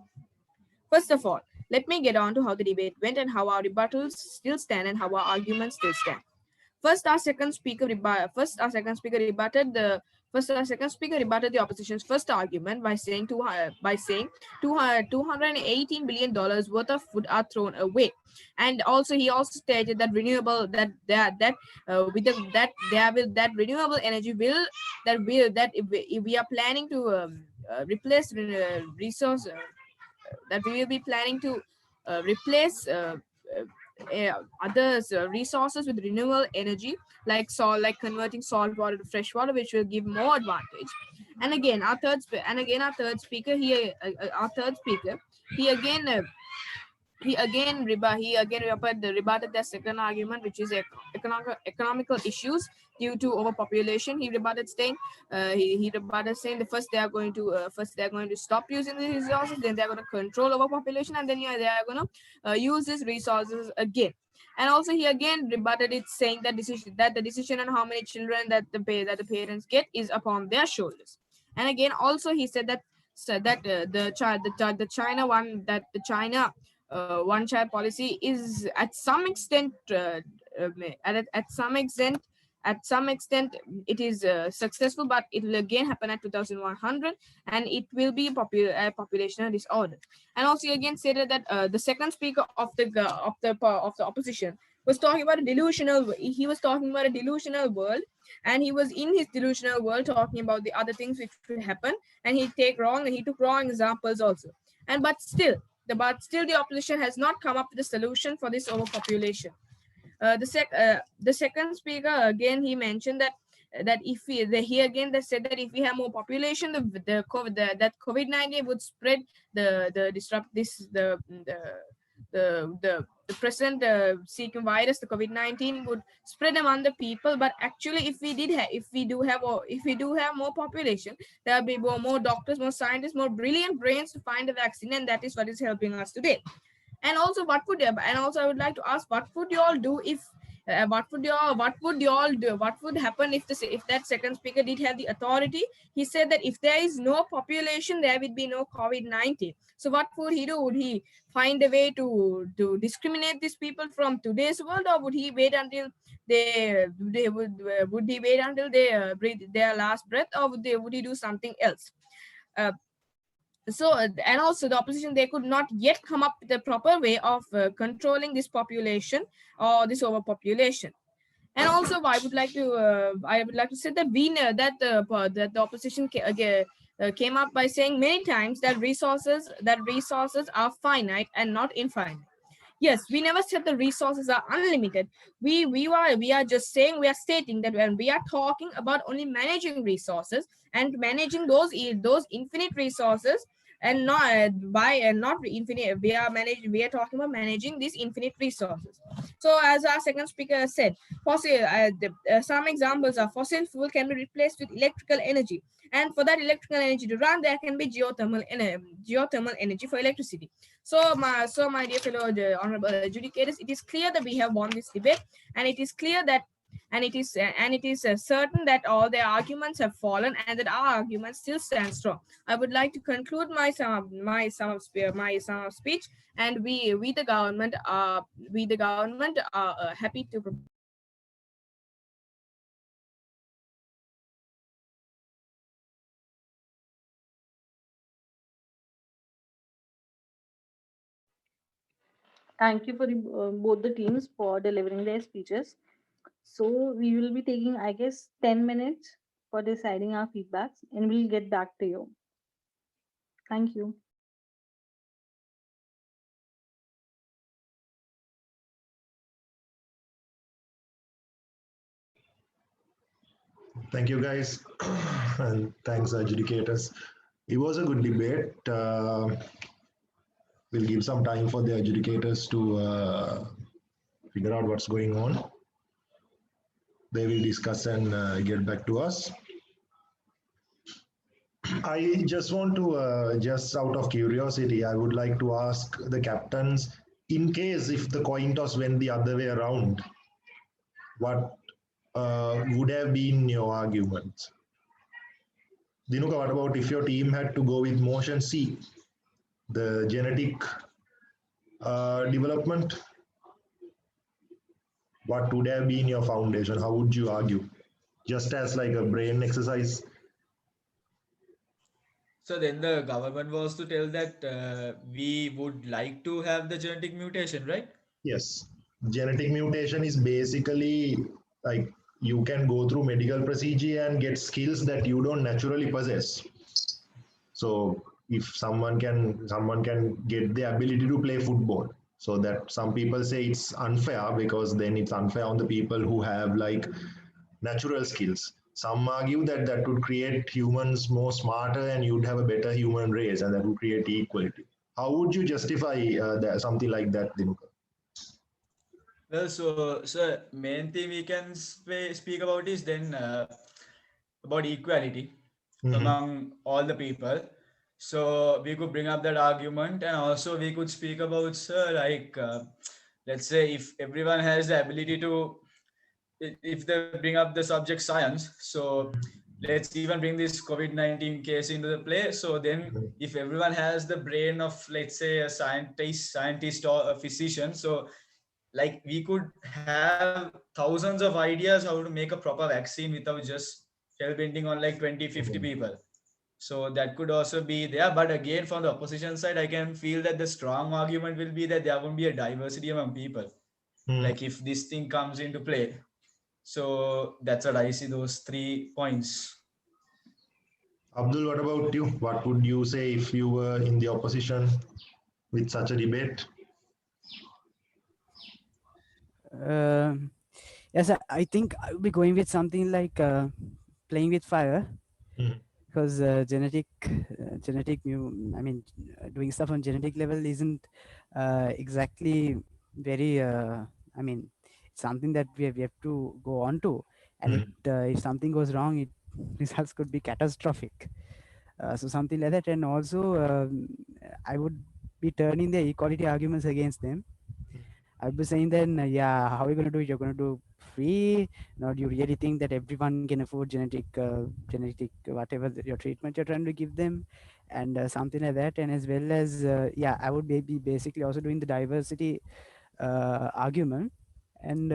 First of all, let me get on to how the debate went and how our rebuttals still stand and how our arguments still stand. First, our second speaker rebutted the opposition's first argument by saying 218 billion dollars worth of food are thrown away, and also he also stated that renewable renewable energy will if we are planning to replace resource that we will be planning to replace other resources with renewable energy like converting salt water to fresh water, which will give more advantage. And again, our third speaker here, our third speaker, he again rebutted their second argument, which is economical issues due to overpopulation. He rebutted saying the first they are going to stop using the resources, then they are going to control overpopulation, and then they are going to use these resources again. And also he again rebutted it, saying that the decision on how many children that the parents get is upon their shoulders. And again, also he said that the China one child policy is at some extent at some extent it is successful, but it will again happen at 2100, and it will be population disorder. And also he again stated that the second speaker of the opposition was talking about a delusional world, and he was in his delusional world talking about the other things which will happen, and he took wrong examples also. And but still the opposition has not come up with a solution for this overpopulation. The second speaker again, he mentioned that said that if we have more population, that COVID-19 would spread the present seeking virus, the COVID-19 would spread among the people. But actually, if we do have more population, there will be more doctors, more scientists, more brilliant brains to find a vaccine, and that is what is helping us today. And also, I would like to ask, what would you all do if what would happen if that second speaker did have the authority? He said that if there is no population, there would be no COVID-19. So what would he do? Would he find a way to discriminate these people from today's world, or would he wait until they breathe their last breath, or would he do something else? And also the opposition, they could not yet come up with a proper way of controlling this population or this overpopulation. And also I would like to say that that the opposition came up by saying many times that resources are finite and not infinite. Yes, we never said the resources are unlimited. We are just saying, we are stating that when we are talking about only managing resources and managing those infinite resources, and not infinite, we are talking about managing these infinite resources. So as our second speaker said, some examples are fossil fuel can be replaced with electrical energy, and for that electrical energy to run, there can be geothermal energy for electricity. So my dear fellow honorable adjudicators, it is clear that we have won this debate, and it is clear that certain that all their arguments have fallen, and that our arguments still stand strong. I would like to conclude my sum of speech, and we the government are happy to propose. Thank you for both the teams for delivering their speeches. So we will be taking, I guess, 10 minutes for deciding our feedbacks, and we'll get back to you. Thank you. Thank you, guys, and thanks, adjudicators. It was a good debate. We'll give some time for the adjudicators to figure out what's going on. They will discuss and get back to us. I just want to, just out of curiosity, I would like to ask the captains, in case if the coin toss went the other way around, what would have been your arguments? Dinuka, what about if your team had to go with motion C, the genetic development? What would have been your foundation? How would you argue? Just as like a brain exercise. So then the government was to tell that we would like to have the genetic mutation, right? Yes, genetic mutation is basically like you can go through medical procedure and get skills that you don't naturally possess. So if someone can get the ability to play football, so that some people say it's unfair because then it's unfair on the people who have like natural skills. Some argue that that would create humans more smarter and you'd have a better human race and that would create equality. How would you justify something like that, Dinuka? Well, so main thing we can speak about is then about equality Mm-hmm. among all the people. So we could bring up that argument, and also we could speak about like let's say if everyone has the ability to, if they bring up the subject science, so let's even bring this COVID-19 case into the play. So then if everyone has the brain of, let's say, a scientist or a physician, so like we could have thousands of ideas how to make a proper vaccine without just hell-bending on like 20-50 Mm-hmm. people. So that could also be there, but again from the opposition side I can feel that the strong argument will be that there won't be a diversity among people, Mm. like if this thing comes into play. So that's what I see, those 3 points. Abdul, what about you? What would you say if you were in the opposition with such a debate? Um yes, I think I would be going with something like playing with fire, Mm. because I mean, doing stuff on genetic level isn't exactly very. I mean, it's something that we have to go on to, and Mm. if something goes wrong, it results could be catastrophic. So something like that, and also I would be turning the equality arguments against them. I would be saying then, yeah, how are you going to do it? You're going to do free? No, do you really think that everyone can afford genetic whatever your treatment you're trying to give them, and something like that? And as well as, yeah, I would be basically also doing the diversity argument. And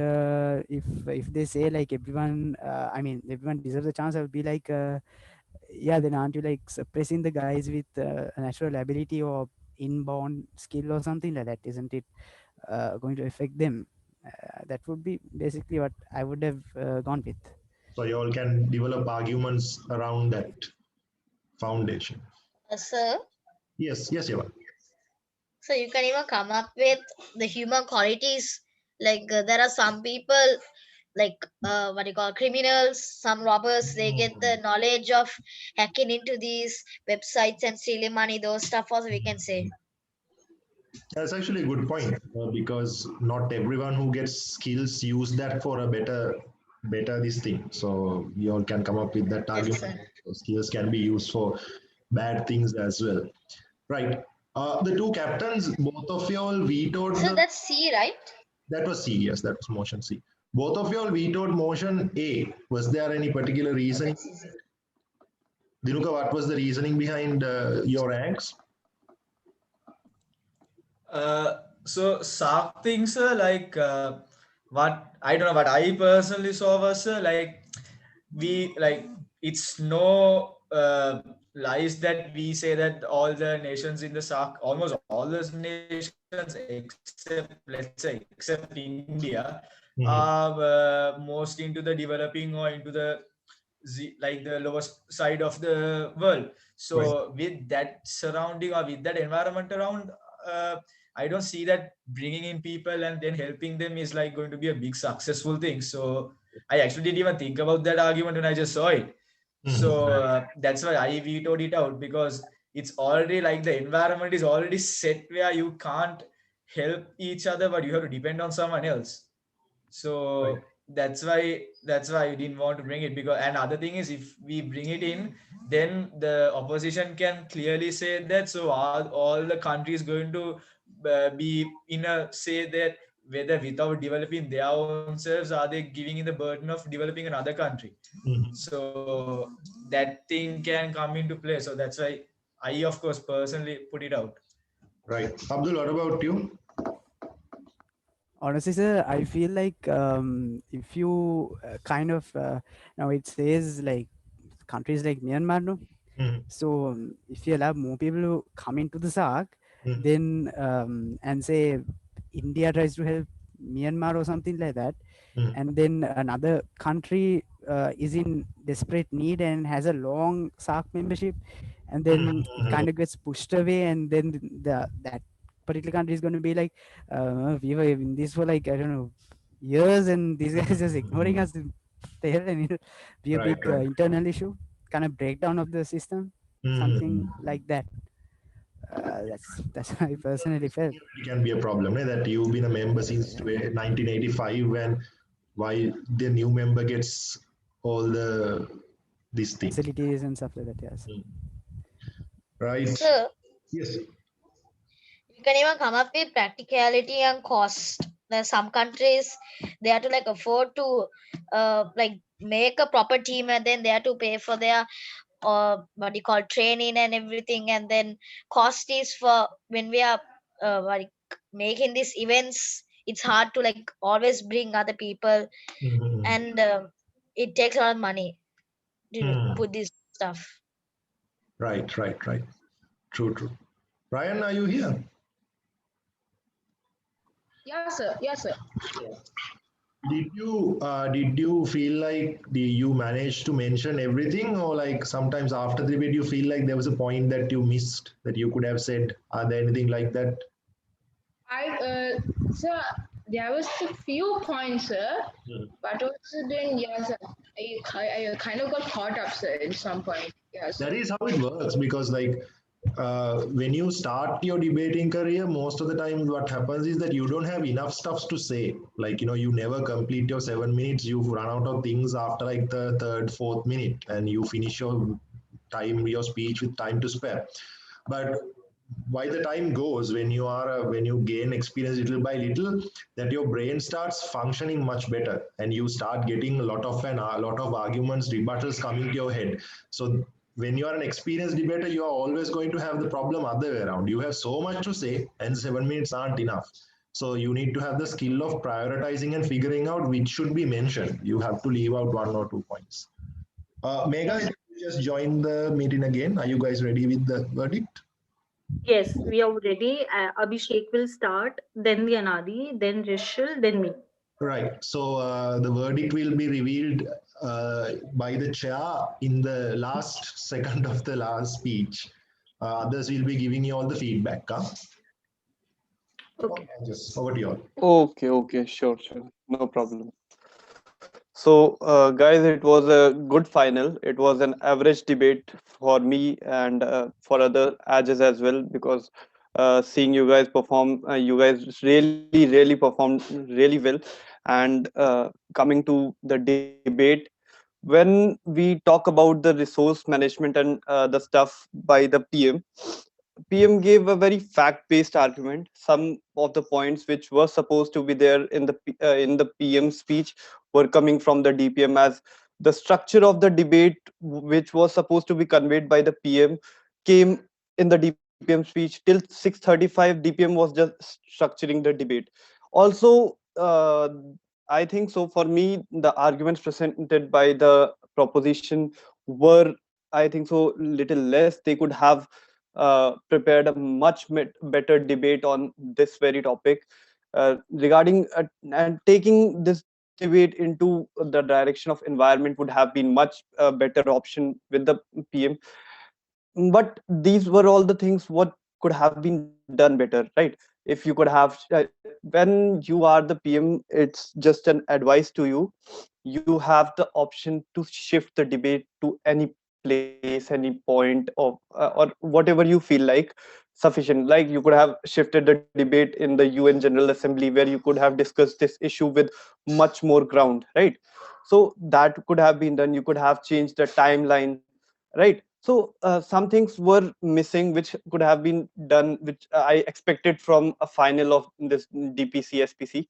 if they say like everyone, I mean, everyone deserves a chance, I would be like, yeah, then aren't you like suppressing the guys with a natural ability or inborn skill or something like that? Isn't it going to affect them? That would be basically what I would have gone with. So you all can develop arguments around that foundation. Sir, Yes, yes, Eva. so you can even come up with the human qualities. Like there are some people, like what do you call, criminals, some robbers, they get the knowledge of hacking into these websites and stealing money, those stuff also we can say. That's actually a good point because not everyone who gets skills use that for a better this thing. So you all can come up with that Yes, argument. sir. So skills can be used for bad things as well. Right. The two captains, both of you all vetoed So the. that's C, right? That was C. Yes, that was motion C. Both of you all vetoed motion A. Was there any particular reason? Dinuka, what was the reasoning behind your ranks? So Sark things like what I don't know, what I personally saw was like we like it's no lies that we say that all the nations in the SAARC, almost all those nations except, let's say, except India, are Mhm. most into the developing or into the like the lowest side of the world. So Right. with that surrounding or with that environment around, uh, I don't see that bringing in people and then helping them is like going to be a big successful thing. So I actually didn't even think about that argument when I just saw it. Mhm. So that's why I vetoed it out, because it's already like the environment is already set where you can't help each other, but you have to depend on someone else. Right. So that's why you didn't want to bring it. Because, and other thing is, if we bring it in, then the opposition can clearly say that, so are all the countries going to be in a say that whether without developing their own selves, are they giving in the burden of developing another country? Mhm. So that thing can come into play. So that's why I, of course, personally put it out. Right. Abdul, what about you? Honestly, sir, I feel like if you kind of now it says like countries like Myanmar, no? Mhm, So if you allow more people to come into the SARC, mhm, then and say India tries to help Myanmar or something like that, mhm, and then another country is in desperate need and has a long SARC membership, and then it mhm. kind of gets pushed away, and then that particular country is going to be like, we were in this for like I don't know years, and these guys just ignoring us. The hell, and it'll be a Right, big right. internal issue, kind of breakdown of the system, something Mhm. like that. That's how I personally felt. It can be a problem, that you've been a member since Yeah, 1985, and why the new member gets all the this thing. facilities and stuff like that. Yes. Mm. Right. So Yes. you can even come up with practicality and cost. There's some countries they have to like afford to like make a proper team, and then they have to pay for their what you call training and everything, and then cost is for when we are like making these events. It's hard to like always bring other people, Mhm. and it takes a lot of money to Hmm. put this stuff. Right, right, right. True, true. Ryan, are you here? Yes, sir. Yes, sir. Did you feel like you managed to mention everything, or like sometimes after the debate you feel like there was a point that you missed that you could have said? Are there anything like that? So there was a few points, sir, Hmm. but also then yes, I kind of got caught up, sir, at some point. Yes, sir. That is how it works, because like when you start your debating career, most of the time what happens is that you don't have enough stuffs to say. Like, you never complete your 7 minutes. You run out of things after like the third, fourth minute, and you finish your speech with time to spare. But by the time goes, when you gain experience little by little, that your brain starts functioning much better, and you start getting a lot of arguments, rebuttals coming to your head. So when you are an experienced debater, you are always going to have the problem other way around. You have so much to say, and 7 minutes aren't enough. So you need to have the skill of prioritizing and figuring out which should be mentioned. You have to leave out 1 or 2 points. Mega, Yes. you just joined the meeting again. Are you guys ready with the verdict? Yes, we are ready. Abhishek will start, then the Anadi, then Rishal, then me. Right. So the verdict will be revealed by the chair in the last second of the last speech. Others will be giving you all the feedback. Huh? Okay. Just over to you all. Okay, okay, sure, sure. No problem. So, guys, it was a good final. It was an average debate for me and for other edges as well, because seeing you guys perform, you guys really performed really well. And coming to the debate, when we talk about the resource management and the stuff by the PM gave a very fact-based argument. Some of the points which were supposed to be there in the PM speech were coming from the DPM, as the structure of the debate, which was supposed to be conveyed by the PM, came in the DPM speech. Till 6:35, DPM was just structuring the debate. Also, I think so. For me, the arguments presented by the proposition were, I think so, little less. They could have prepared a much better debate on this very topic, regarding and taking this debate into the direction of environment would have been much better option with the PM. But these were all the things what could have been done better, right? If you could have when you are the PM, it's just an advice to you. You have the option to shift the debate to any place, any point of or whatever you feel like sufficient. Like you could have shifted the debate in the UN General Assembly, where you could have discussed this issue with much more ground, right? So that could have been done. You could have changed the timeline, right? So some things were missing which could have been done, which I expected from a final of this DPC SPC,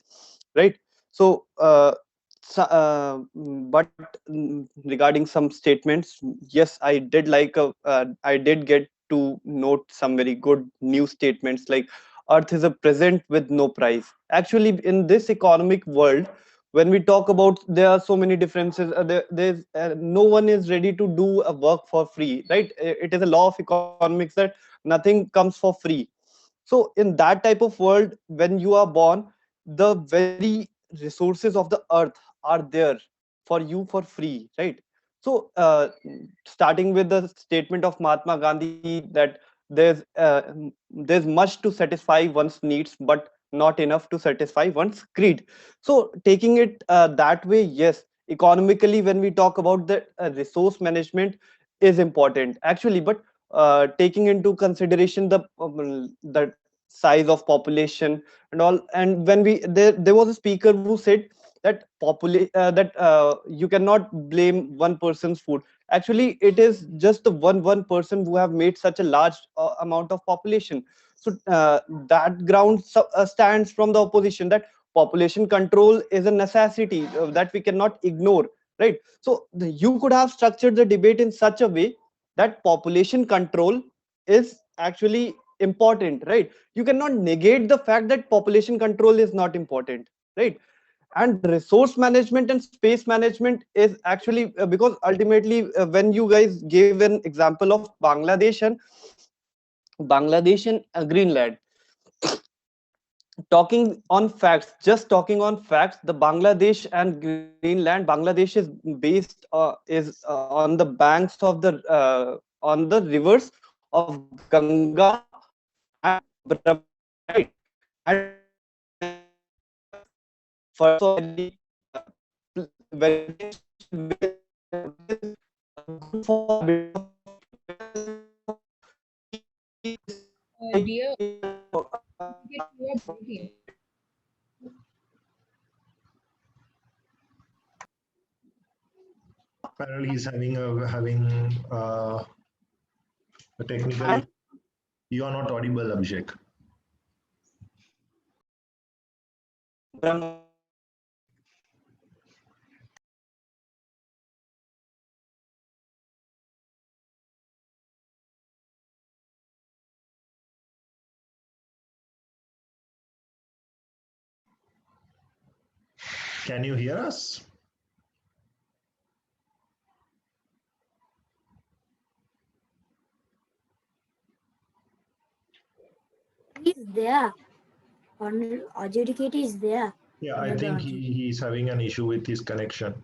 right? So but regarding some statements, yes, I did I did get to note some very good new statements, like earth is a present with no price. Actually, in this economic world, when we talk about, there are so many differences. There's no one is ready to do a work for free, right? It is a law of economics that nothing comes for free. So in that type of world, when you are born, the very resources of the earth are there for you for free, right? So starting with the statement of Mahatma Gandhi, that there's much to satisfy one's needs, but not enough to satisfy one's greed. So taking it that way, yes, economically, when we talk about the resource management is important actually, but taking into consideration the size of population and all. And when we there was a speaker who said that you cannot blame one person's food. Actually, it is just the one person who have made such a large amount of population. So that ground stands from the opposition, that population control is a necessity that we cannot ignore, right? So you could have structured the debate in such a way that population control is actually important, right? You cannot negate the fact that population control is not important, right? And resource management and space management is actually because ultimately when you guys gave an example of Bangladesh and Greenland, talking on facts, just talking on facts, the Bangladesh and Greenland, Bangladesh is based on the banks of the on the rivers of Ganga and Brahmaputra, right? And for also a very very rich which is good for a bit of Dear, you are breaking. Apparently, he's having a technical issue. You are not audible, Abhishek. Can you hear us? He's there. Adjudicator is there. Yeah, I think he's having an issue with his connection.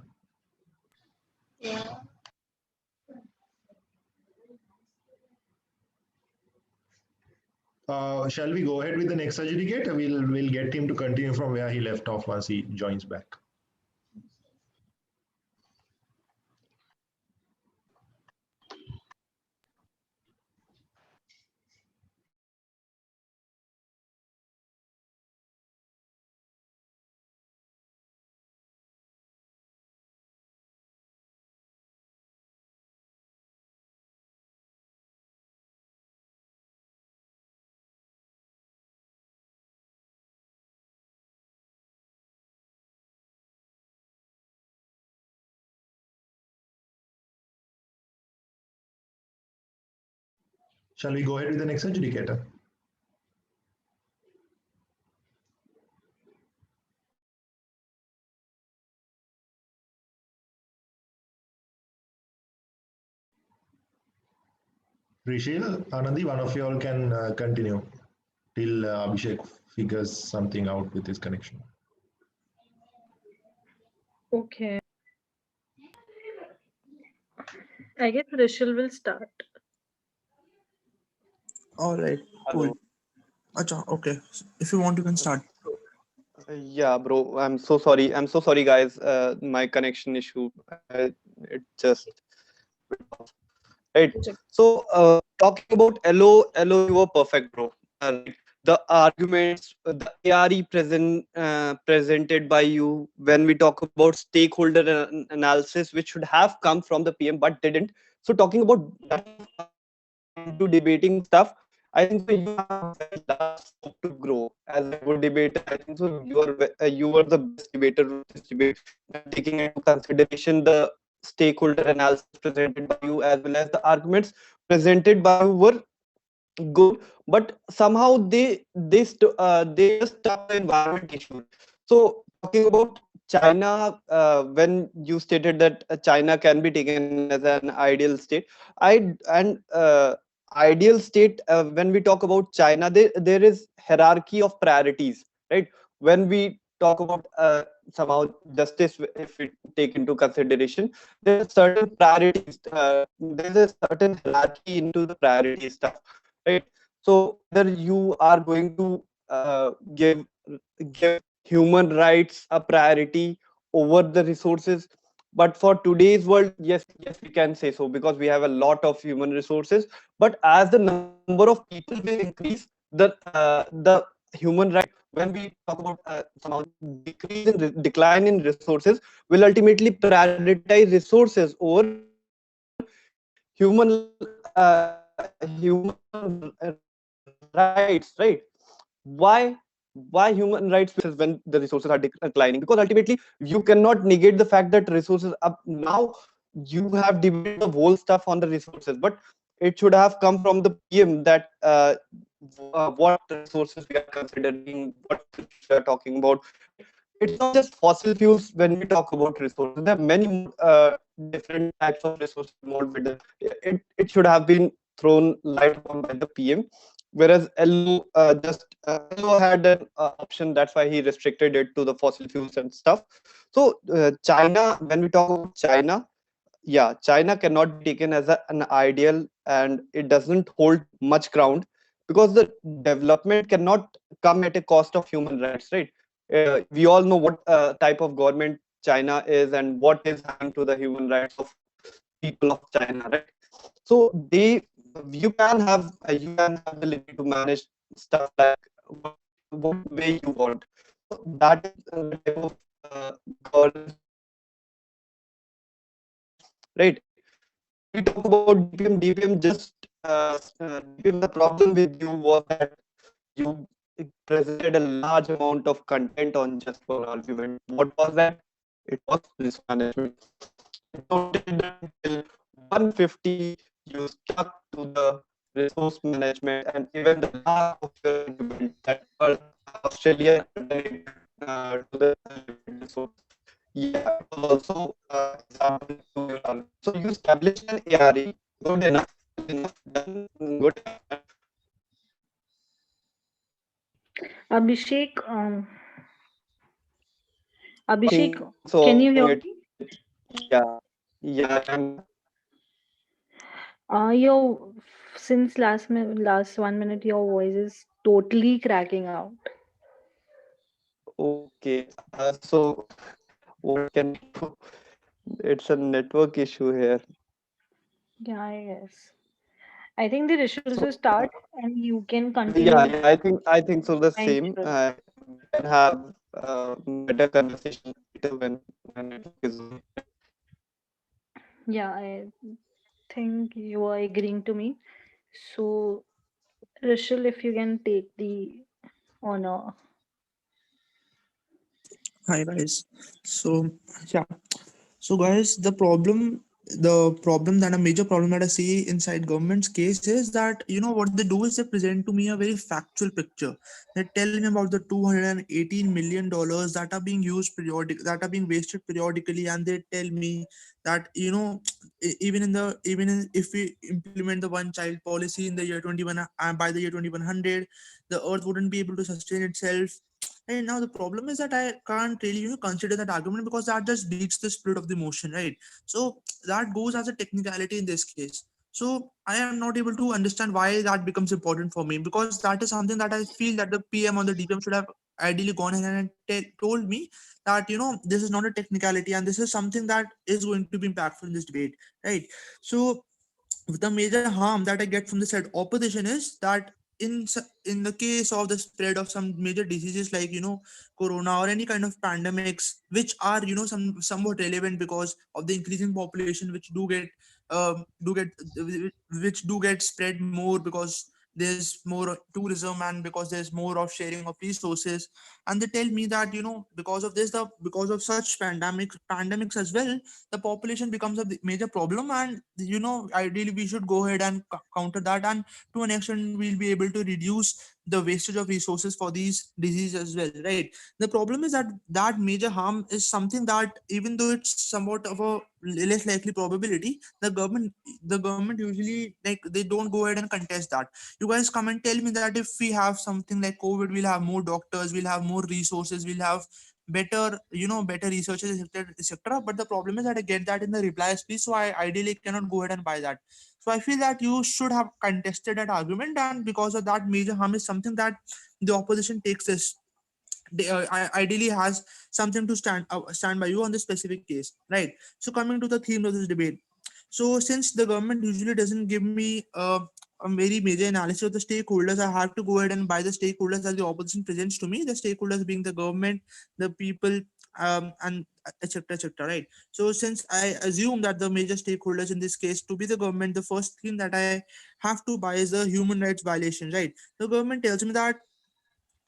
Yeah. Shall we go ahead with the next adjudicator? We'll get him to continue from where he left off once he joins back. Shall we go ahead with the next adjudicator? Rishil, Anandi, one of you all can continue till Abhishek figures something out with his connection. Okay. I guess Rishil will start. All right, Hello. cool. Acha, okay. If you want, you can start. Yeah, bro. I'm so sorry, guys. My connection issue. It just bit off. Right. So, talking about LO, you were perfect, bro. Right. The arguments, the ARE presented by you when we talk about stakeholder analysis, which should have come from the PM but didn't. So, talking about that into debating stuff, I think so you have very large scope to grow as a good debater. I think so you were the best debater of this debate, taking into consideration the stakeholder analysis presented by you as well as the arguments presented by you were good, but somehow they just stuck the environment issues. So talking about China, when you stated that China can be taken as an ideal state, ideal state, when we talk about China, there is hierarchy of priorities, right? When we talk about somehow justice, if we take into consideration, there are certain priorities. There's a certain hierarchy into the priority stuff, right? So either you are going to give human rights a priority over the resources. But for today's world, yes, we can say so, because we have a lot of human resources. But as the number of people will increase, the human right, when we talk about somehow decline in resources, will ultimately prioritize resources over human rights, right? why why human rights will when the resources are declining? Because ultimately you cannot negate the fact that resources up now, you have debated the whole stuff on the resources, but it should have come from the PM that what resources we are considering, what resources we are talking about, right? It's not just fossil fuels. When we talk about resources, there are many more different types of resources involved with it. It should have been thrown light upon by the PM, whereas LO had an option. That's why he restricted it to the fossil fuels and stuff. So China, when we talk about China, yeah, China cannot be taken as an ideal, and it doesn't hold much ground, because the development cannot come at a cost of human rights, right? We all know what type of government China is and what is happening to the human rights of people of China, right? So you can have the liberty to manage stuff like what way you want. So that is the type of governance we are talking about, right? When we talk about DPM just DPM, the problem with you was that you presented a large amount of content on just one argument. What was that? It was risk management. You noted that till 150, you stuck to the resource management, and even the last of your argument that Australian alternative to the unlimited resources. Yeah, it was also example to your argument. So you established an ARE, good enough, done, good enough. Abhishek, Abhishek, Think so. can I you think hear it. me? Yeah, yeah, I am. Your since last 1 minute, your voice is totally cracking out. Okay. So what can I do? It's a network issue here. Yeah, I guess. I think the Rishul should So start and you can continue yeah, with yeah, I think so. The my same. usual. We can have better conversation later when network is okay, right? Yeah, I think you are agreeing to me. So, Rishul, if you can take the honor. Hi guys. So yeah. So guys, the problem that a major problem that I see inside government's case is that what they do is they present to me a very factual picture. They tell me about the $218 million that are being used that are being wasted periodically, and they tell me that if we implement the one child policy in the year 21 by the year 2100, the earth wouldn't be able to sustain itself. And now the problem is that I can't really, consider that argument because that just beats the spirit of the motion, right? So that goes as a technicality in this case. So I am not able to understand why that becomes important for me, because that is something that I feel that the PM or the DPM should have ideally gone ahead and told me that this is not a technicality and this is something that is going to be impactful in this debate, right? So the major harm that I get from the said opposition is that in the case of the spread of some major diseases like corona or any kind of pandemics, which are somewhat relevant because of the increasing population, which do get spread more because there's more tourism, and because there's more of sharing of resources. And they tell me that, because of this, because of such pandemics as well, the population becomes a major problem. And ideally we should go ahead and counter that, and to an extent we'll be able to reduce the wastage of resources for these diseases as well, right? The problem is that that major harm is something that, even though it's somewhat of a less likely probability, the government usually, like, they don't go ahead and contest that. You guys come and tell me that if we have something like COVID, we'll have more doctors, we'll have more resources, we'll have better researchers, etc. But the problem is that I get that in the reply speech, so I ideally cannot go ahead and buy that. So I feel that you should have contested that argument, and because of that, major harm is something that the opposition takes this, ideally has something to stand by you on this specific case, right? So coming to the theme of this debate, so since the government usually doesn't give me a very major analysis of the stakeholders, I have to go ahead and buy the stakeholders that the opposition presents to me. The stakeholders being the government, the people, and etc. etc. Right. So since I assume that the major stakeholders in this case to be the government, the first thing that I have to buy is the human rights violation. Right. The government tells me that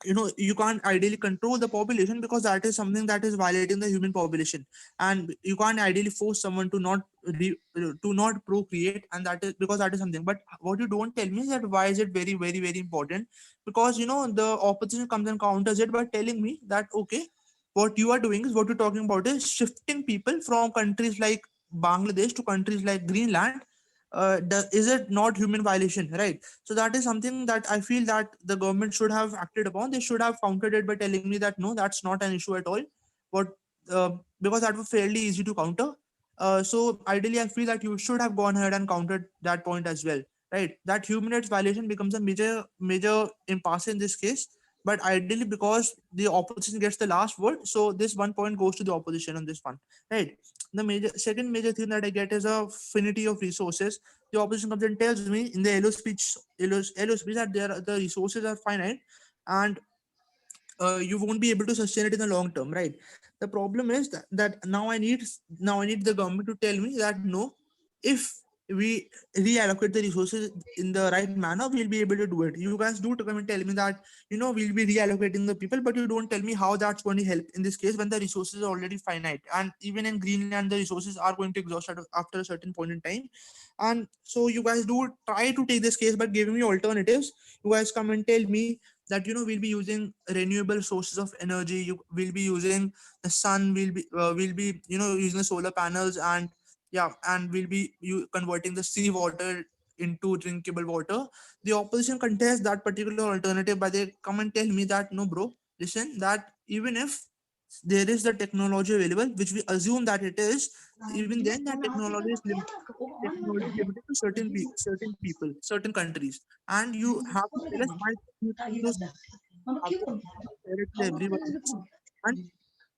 you can't ideally control the population because that is something that is violating the human population, and you can't ideally force someone to not procreate, and that is because that is something. But what you don't tell me is that why is it very very very important? Because the opposition comes and counters it by telling me that, okay, what you are doing is, what you're talking about is shifting people from countries like Bangladesh to countries like Greenland. Is it not human violation, right? So that is something that I feel that the government should have acted upon. They should have countered it by telling me that no, that's not an issue at all. What Because that was fairly easy to counter. So ideally, I feel that you should have gone ahead and countered that point as well, right? That human rights violation becomes a major impasse in this case. But ideally, because the opposition gets the last word, so this 1 point goes to the opposition on this one, right? The second major thing that I get is a finity of resources. The opposition comes and tells me in the LO speech that the resources are finite, and you won't be able to sustain it in the long term, right? The problem is that now I need the government to tell me that no, if we reallocate the resources in the right manner, we'll be able to do it. You guys do come and tell me that we'll be reallocating the people, but you don't tell me how that's going to help in this case when the resources are already finite, and even in Greenland the resources are going to exhaust after a certain point in time. And so you guys do try to take this case by giving me alternatives. You guys come and tell me that we'll be using renewable sources of energy. You will be using the sun, will be using the solar panels, and yeah, and we'll be converting the sea water into drinkable water. The opposition contests that particular alternative, but they come and tell me that no, bro, listen, that even if there is the technology available, which we assume that it is, even then that technology is limited to certain people, certain countries, and you have to tell us why you think those have the ability to share it with everyone else. And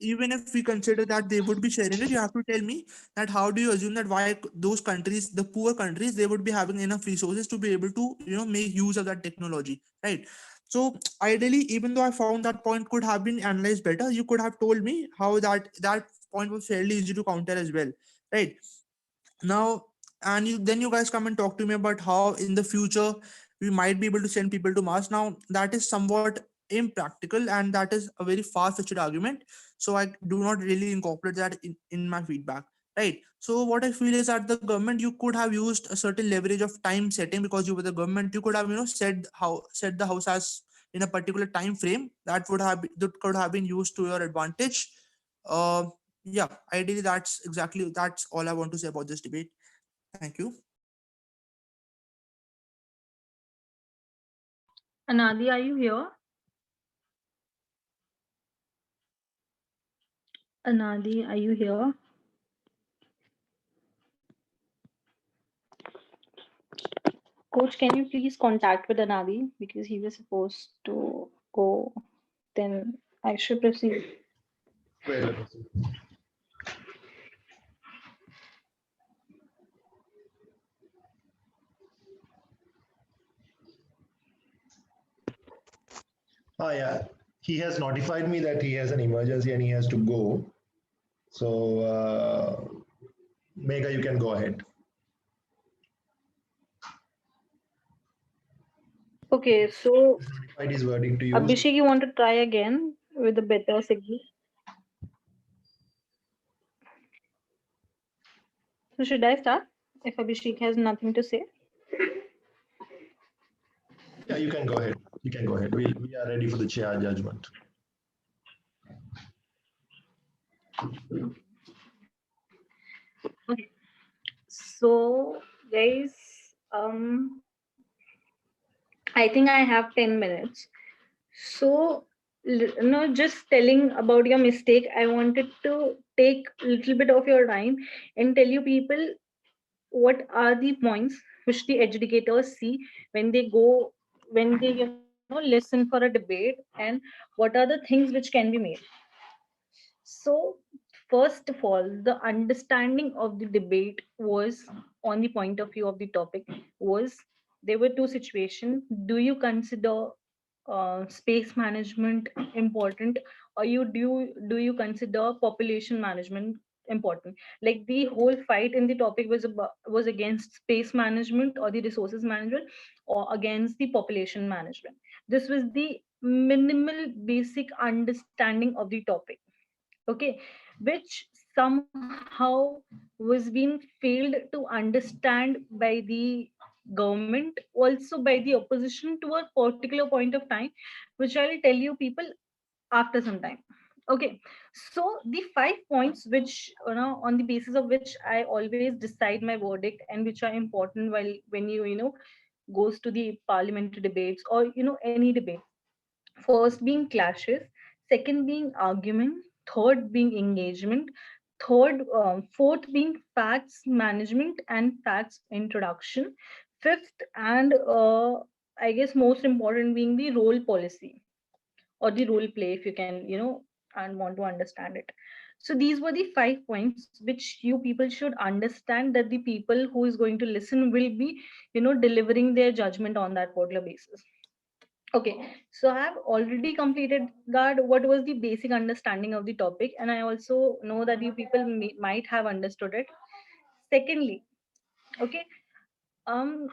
even if we consider that they would be sharing it, you have to tell me that how do you assume that why those countries, the poor countries, they would be having enough resources to be able to make use of that technology, right? So ideally, even though I found that point could have been analyzed better, you could have told me how that point was fairly easy to counter as well, right? Now, and then you guys come and talk to me about how in the future we might be able to send people to Mars. Now that is somewhat impractical, and that is a very far-fetched argument, so I do not really incorporate that in my feedback, right? So what I feel is that the government, you could have used a certain leverage of time setting. Because you were the government, you could have set the house as in a particular time frame that could have been used to your advantage. uh yeah, ideally that's all I want to say about this debate. Thank you. Anadi, are you here? Anadi, are you here? Coach, can you please contact with Anadi because he was supposed to go. Then I should proceed. Wait, let me see. Oh, yeah. He has notified me that he has an emergency and he has to go. So, Megha, you can go ahead. Okay, so Notified his verdict to use. Abhishek, you want to try again with a better signal? So should I start if Abhishek has nothing to say? Yeah, you can go ahead. You can go ahead. We are ready for the chair judgment. Okay. So guys, I think I have 10 minutes. So just telling about your mistake, I wanted to take a little bit of your time and tell you people what are the points which the adjudicators see when they go, when they listen for a debate, and what are the things which can be made. So first of all, the understanding of the debate was, on the point of view of the topic, was there were two situations. Do you consider space management important, or do you consider population management important? Like the whole fight in the topic was against space management or the resources management, or against the population management. This was the minimal basic understanding of the topic, okay, which somehow was being failed to understand by the government, also by the opposition to a particular point of time, which I'll tell you people after some time. Okay, so the 5 points which, on the basis of which I always decide my verdict and which are important while when goes to the parliamentary debates or any debate. First being clashes, second being argument, third being engagement, fourth being facts management and facts introduction, fifth and I guess most important being the role policy or the role play, if you can, and want to understand it. So these were the 5 points which you people should understand, that the people who is going to listen will be, delivering their judgment on that particular basis. Okay, so I have already completed that. What was the basic understanding of the topic, and I also know that you people might have understood it. Secondly, okay, um,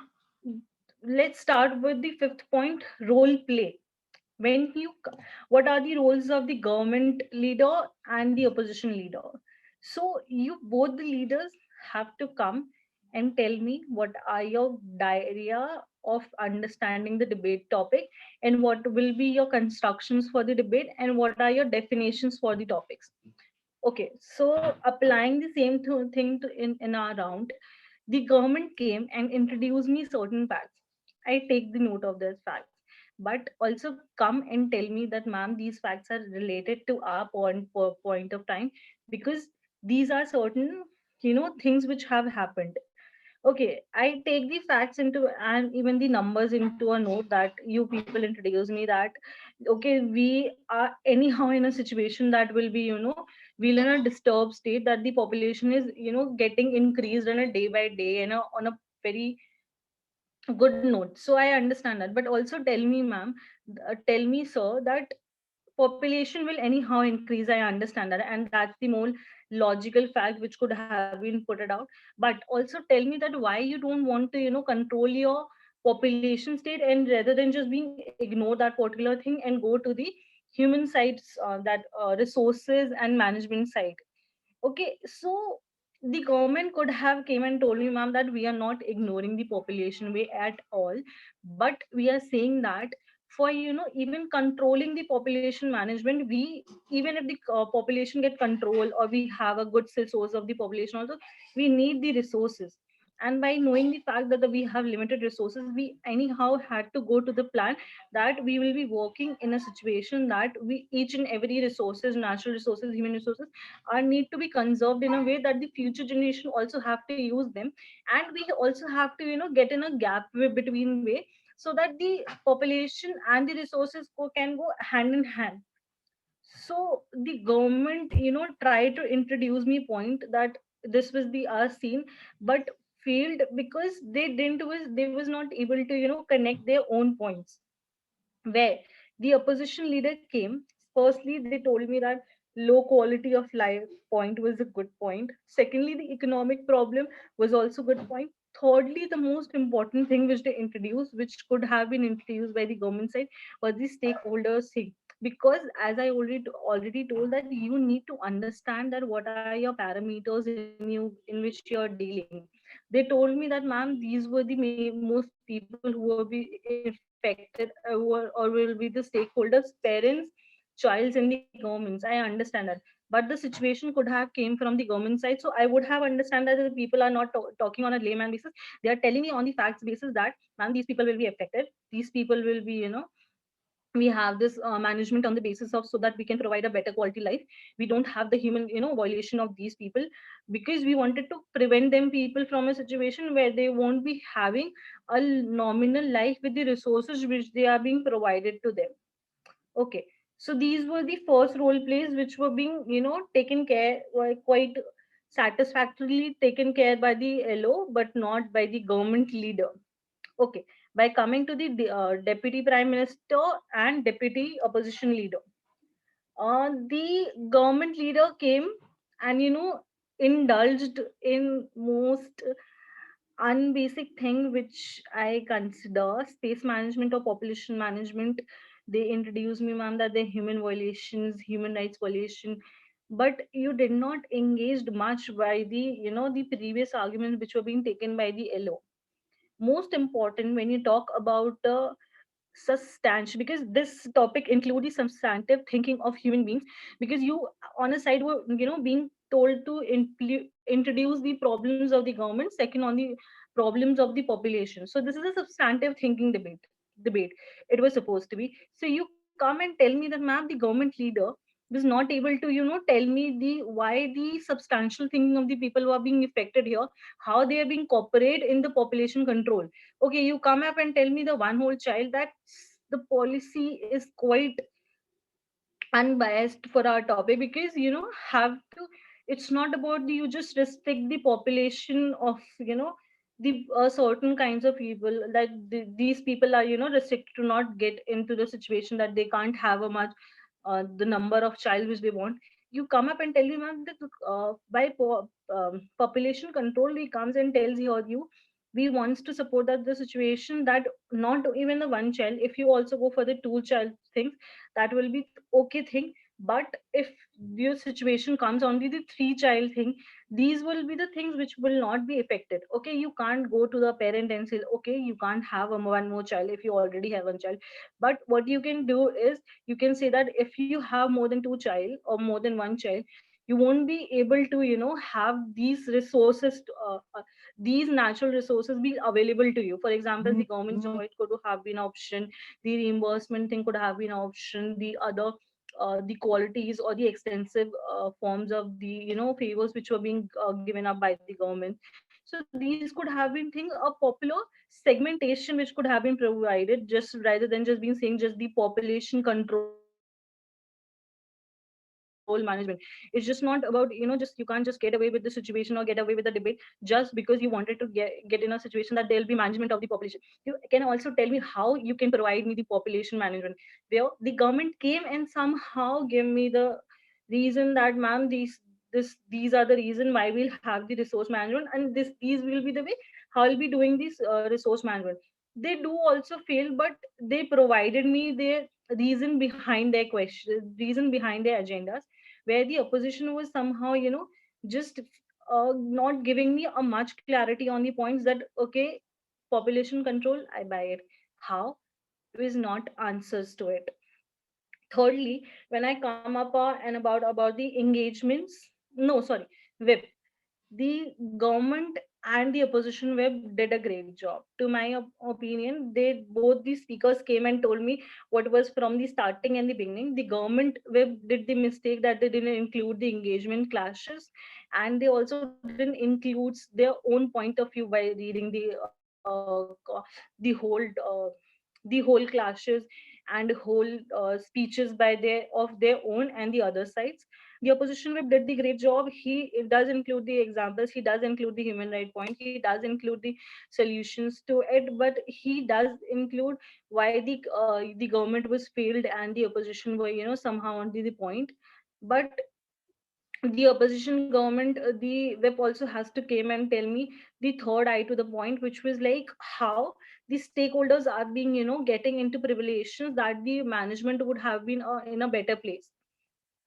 let's start with the fifth point: role play. When what are the roles of the government leader and the opposition leader? So you both the leaders have to come and tell me what are your diarrhea of understanding the debate topic, and what will be your constructions for the debate, and what are your definitions for the topics. Okay, so applying the same thing in our round, the government came and introduced me certain facts. I take the note of those facts, but also come and tell me that, ma'am, these facts are related to our point of time, because these are certain things which have happened. Okay, I take the facts into and even the numbers into a note that you people introduce me that, okay, we are anyhow in a situation that will be, we're in a disturbed state, that the population is, getting increased on a day by day and on a very good note. So I understand that, but also tell me, ma'am, tell me, sir, that population will anyhow increase. I understand that, and that's the more logical fact which could have been put it out. But also tell me that why you don't want to control your population state, and rather than just being ignore that particular thing and go to the human sides, that resources and management side. Okay, so the government could have came and told me, ma'am, that we are not ignoring the population way at all, but we are saying that for even controlling the population management, we, even if the population get control or we have a good source of the population also, we need the resources. And by knowing the fact that we have limited resources, we anyhow had to go to the plan that we will be working in a situation that we each and every resources, natural resources, human resources, are need to be conserved in a way that the future generation also have to use them, and we also have to get in a gap between way, so that the population and the resources can go hand in hand. So the government tried to introduce me point that this was the our scene, but failed because they was not able to connect their own points. Where the opposition leader came, firstly they told me that low quality of life point was a good point, secondly the economic problem was also good point, thirdly, the most important thing which they introduced, which could have been introduced by the government side, was the stakeholders thing. Because as I already told, that you need to understand that what are your parameters in which you are dealing. They told me that, ma'am, these were the most people who will be affected, or will be the stakeholders, parents, childs in the governments. I understand that, but the situation could have came from the government side. So I would have understand that the people are not talking on a layman basis. They are telling me on the facts basis that, ma'am, these people will be affected, these people will be, we have this management on the basis of, so that we can provide a better quality life. We don't have the human, violation of these people, because we wanted to prevent them people from a situation where they won't be having a nominal life with the resources which they are being provided to them. Okay, so these were the first role plays which were being, taken care, were quite satisfactorily taken care by the LO, but not by the government leader. Okay, by coming to the deputy prime minister and deputy opposition leader, the government leader came and, indulged in most unbasic thing which I consider space management or population management. They introduced me, ma'am, that they're human violations, human rights violation, but you did not engaged much by the, the previous arguments which were being taken by the LO. Most important when you talk about substantial, because this topic includes the substantive thinking of human beings, because you on a side were, being told to introduce the problems of the government, second on the problems of the population. So this is a substantive thinking debate it was supposed to be. So you come and tell me that, ma'am, the government leader was not able to, tell me the why the substantial thinking of the people who are being affected here, how they are being cooperate in the population control. Okay, you come up and tell me the one whole child, that the policy is quite unbiased for our topic, because, have to, it's not about the, you just restrict the population of, the certain kinds of people, that these people are, restricted to not get into the situation that they can't have a much the number of child which they want. You come up and tell me, ma'am, that population control, he comes and tells you, we wants to support that the situation that not even the one child, if you also go for the two child things, that will be okay thing. But if your situation comes only the three child thing, these will be the things which will not be affected. Okay, you can't go to the parent and say, okay, you can't have one more child if you already have one child. But what you can do is, you can say that if you have more than two child or more than one child, you won't be able to, have these resources these natural resources be available to you. For example, the government joint could have been option, the reimbursement thing could have been option, the other the qualities or the extensive forms of the, favors which were being given up by the government. So these could have been thing a popular segmentation which could have been provided, just rather than just being saying just the population control management. It's just not about, just you can't just get away with the situation or get away with the debate just because you wanted to get in a situation that there'll be management of the population. You can also tell me how you can provide me the population management, where the government came and somehow give me the reason that, ma'am, these are the reason why we'll have the resource management, and these will be the way how I'll be doing this resource management. They do also fail, but they provided me their reason behind their question, reason behind their agendas, where the opposition was somehow, just not giving me a much clarity on the points that, okay, population control, I buy it. How? There is not answers to it. Thirdly, when I come up and about the engagements, no, sorry, whip, the government and the opposition web did a great job. To my opinion, they both the speakers came and told me what was from the starting and the beginning. The government web did the mistake that they didn't include the engagement clashes, and they also didn't include their own point of view by reading the whole the whole clashes and whole speeches by their own and the other sides. The opposition whip did the great job. He it does include the examples, he does include the human right point, he does include the solutions to it, but he does include why the government was failed and the opposition were, somehow on the point. But the opposition government, the whip also has to came and tell me the third eye to the point, which was like how the stakeholders are being, getting into privileges that the management would have been in a better place.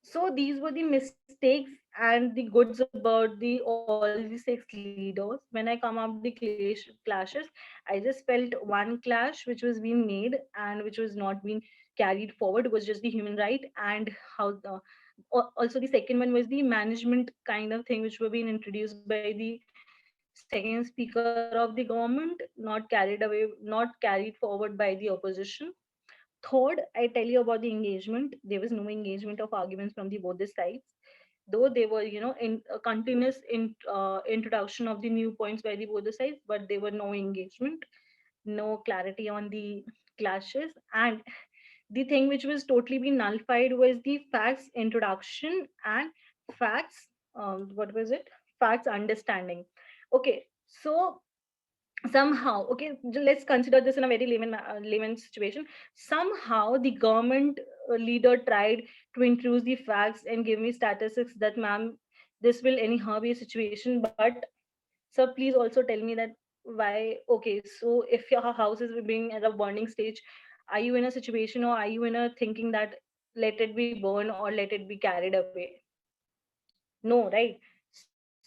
So these were the mistakes and the goods about the all the six leaders. When I come up the clashes, I just felt one clash which was being made and which was not being carried forward was just the human right, and how the also the second one was the management kind of thing which were being introduced by the second speaker of the government, not carried away, not carried forward by the opposition. Third, I tell you about the engagement. There was no engagement of arguments from the both the sides, though they were, in a continuous introduction of the new points by the both the sides, but there were no engagement, no clarity on the clashes, and the thing which was totally been nullified was the facts introduction and facts. What was it? Facts understanding. Okay, so somehow, okay, let's consider this in a very layman situation. Somehow the government leader tried to introduce the facts and give me statistics that, ma'am, this will anyhow be a situation, but sir, please also tell me that why. Okay, so if your house is being at a burning stage, are you in a situation, or are you in a thinking that let it be burned or let it be carried away? No, right?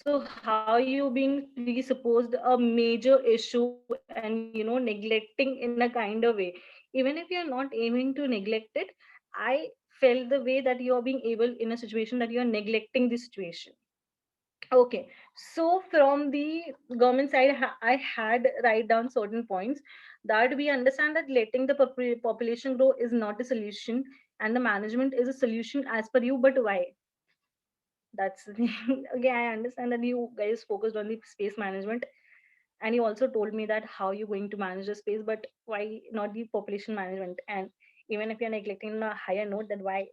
So how you being presupposed a major issue and, neglecting in a kind of way, even if you're not aiming to neglect it. I felt the way that you're being able in a situation that you're neglecting the situation. Okay, so from the government side, I had write down certain points that we understand that letting the population grow is not a solution, and the management is a solution as per you. But why? That's the thing. Okay, I understand that you guys focused on the space management, and you also told me that how you're going to manage the space, but why not the population management? And even if you're neglecting a higher note, then why?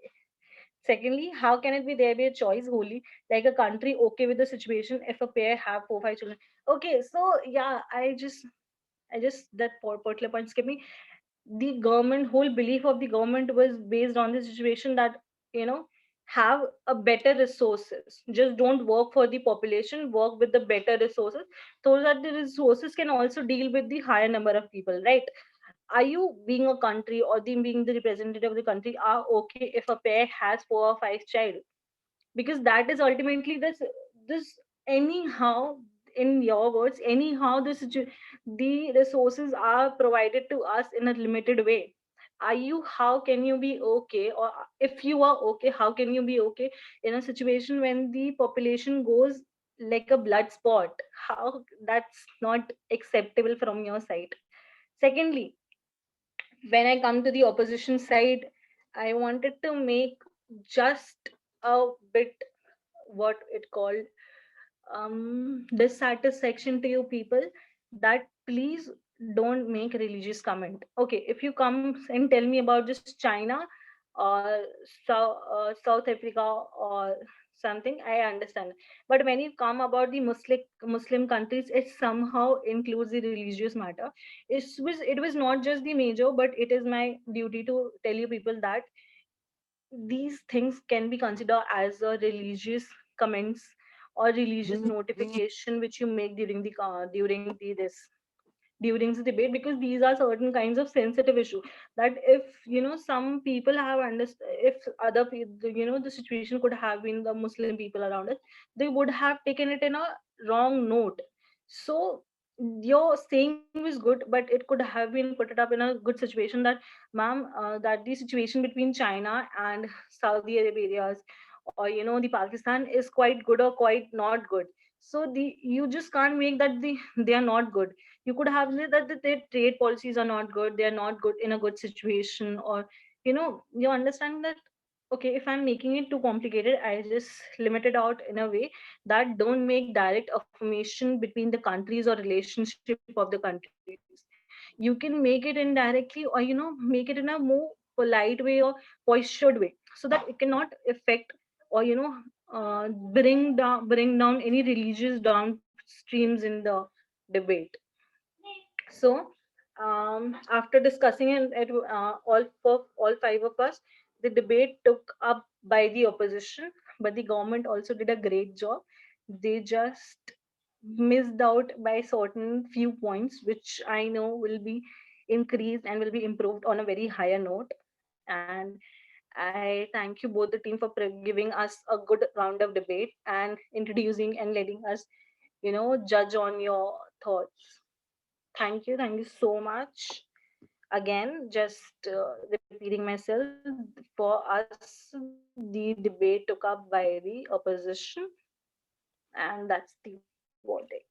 Secondly, how can it be there be a choice wholly, like a country okay with the situation if a pair have 4 5 children? Okay, so yeah, I just that particular point skipped me. The government whole belief of the government was based on the situation that, you know have a better resources, just don't work for the population, work with the better resources, so that the resources can also deal with the higher number of people, right? Are you being a country or being the representative of the country are okay if a pair has 4 or 5 child? Because that is ultimately this anyhow, in your words, anyhow the resources are provided to us in a limited way. Are you how can you be okay, or if you are okay, how can you be okay in a situation when the population goes like a blood spot? How that's not acceptable from your side. Secondly, when I come to the opposition side, I wanted to make just a bit, what it called, dissatisfaction to you people, that please don't make religious comment. Okay, if you come and tell me about just China or South Africa or something, I understand. But when you come about the Muslim countries, it somehow includes the religious matter. It was not just the major, but it is my duty to tell you people that these things can be considered as a religious comments or religious notification which you make during the debate, because these are certain kinds of sensitive issue that if some people have understood, if other people, the situation could have been the Muslim people around us, they would have taken it in a wrong note. So your saying was good, but it could have been put it up in a good situation that, ma'am, that the situation between China and Saudi Arabia or the Pakistan is quite good or quite not good. So you just can't make that they are not good. You could have said that their trade policies are not good, they are not good in a good situation, or you understand that. Okay, if I'm making it too complicated, I just limit it out in a way that don't make direct affirmation between the countries or relationship of the countries. You can make it indirectly, or make it in a more polite way or postured way, so that it cannot affect or bring down any religious downstreams in the debate. So, after discussing it, all five of us, the debate took up by the opposition. but the government also did a great job. They just missed out by certain few points, which I know will be increased and will be improved on a very higher note. And I thank you both the team for giving us a good round of debate and introducing and letting us, judge on your thoughts. Thank you so much. Again, just repeating myself, for us, the debate took up by the opposition, and that's the verdict.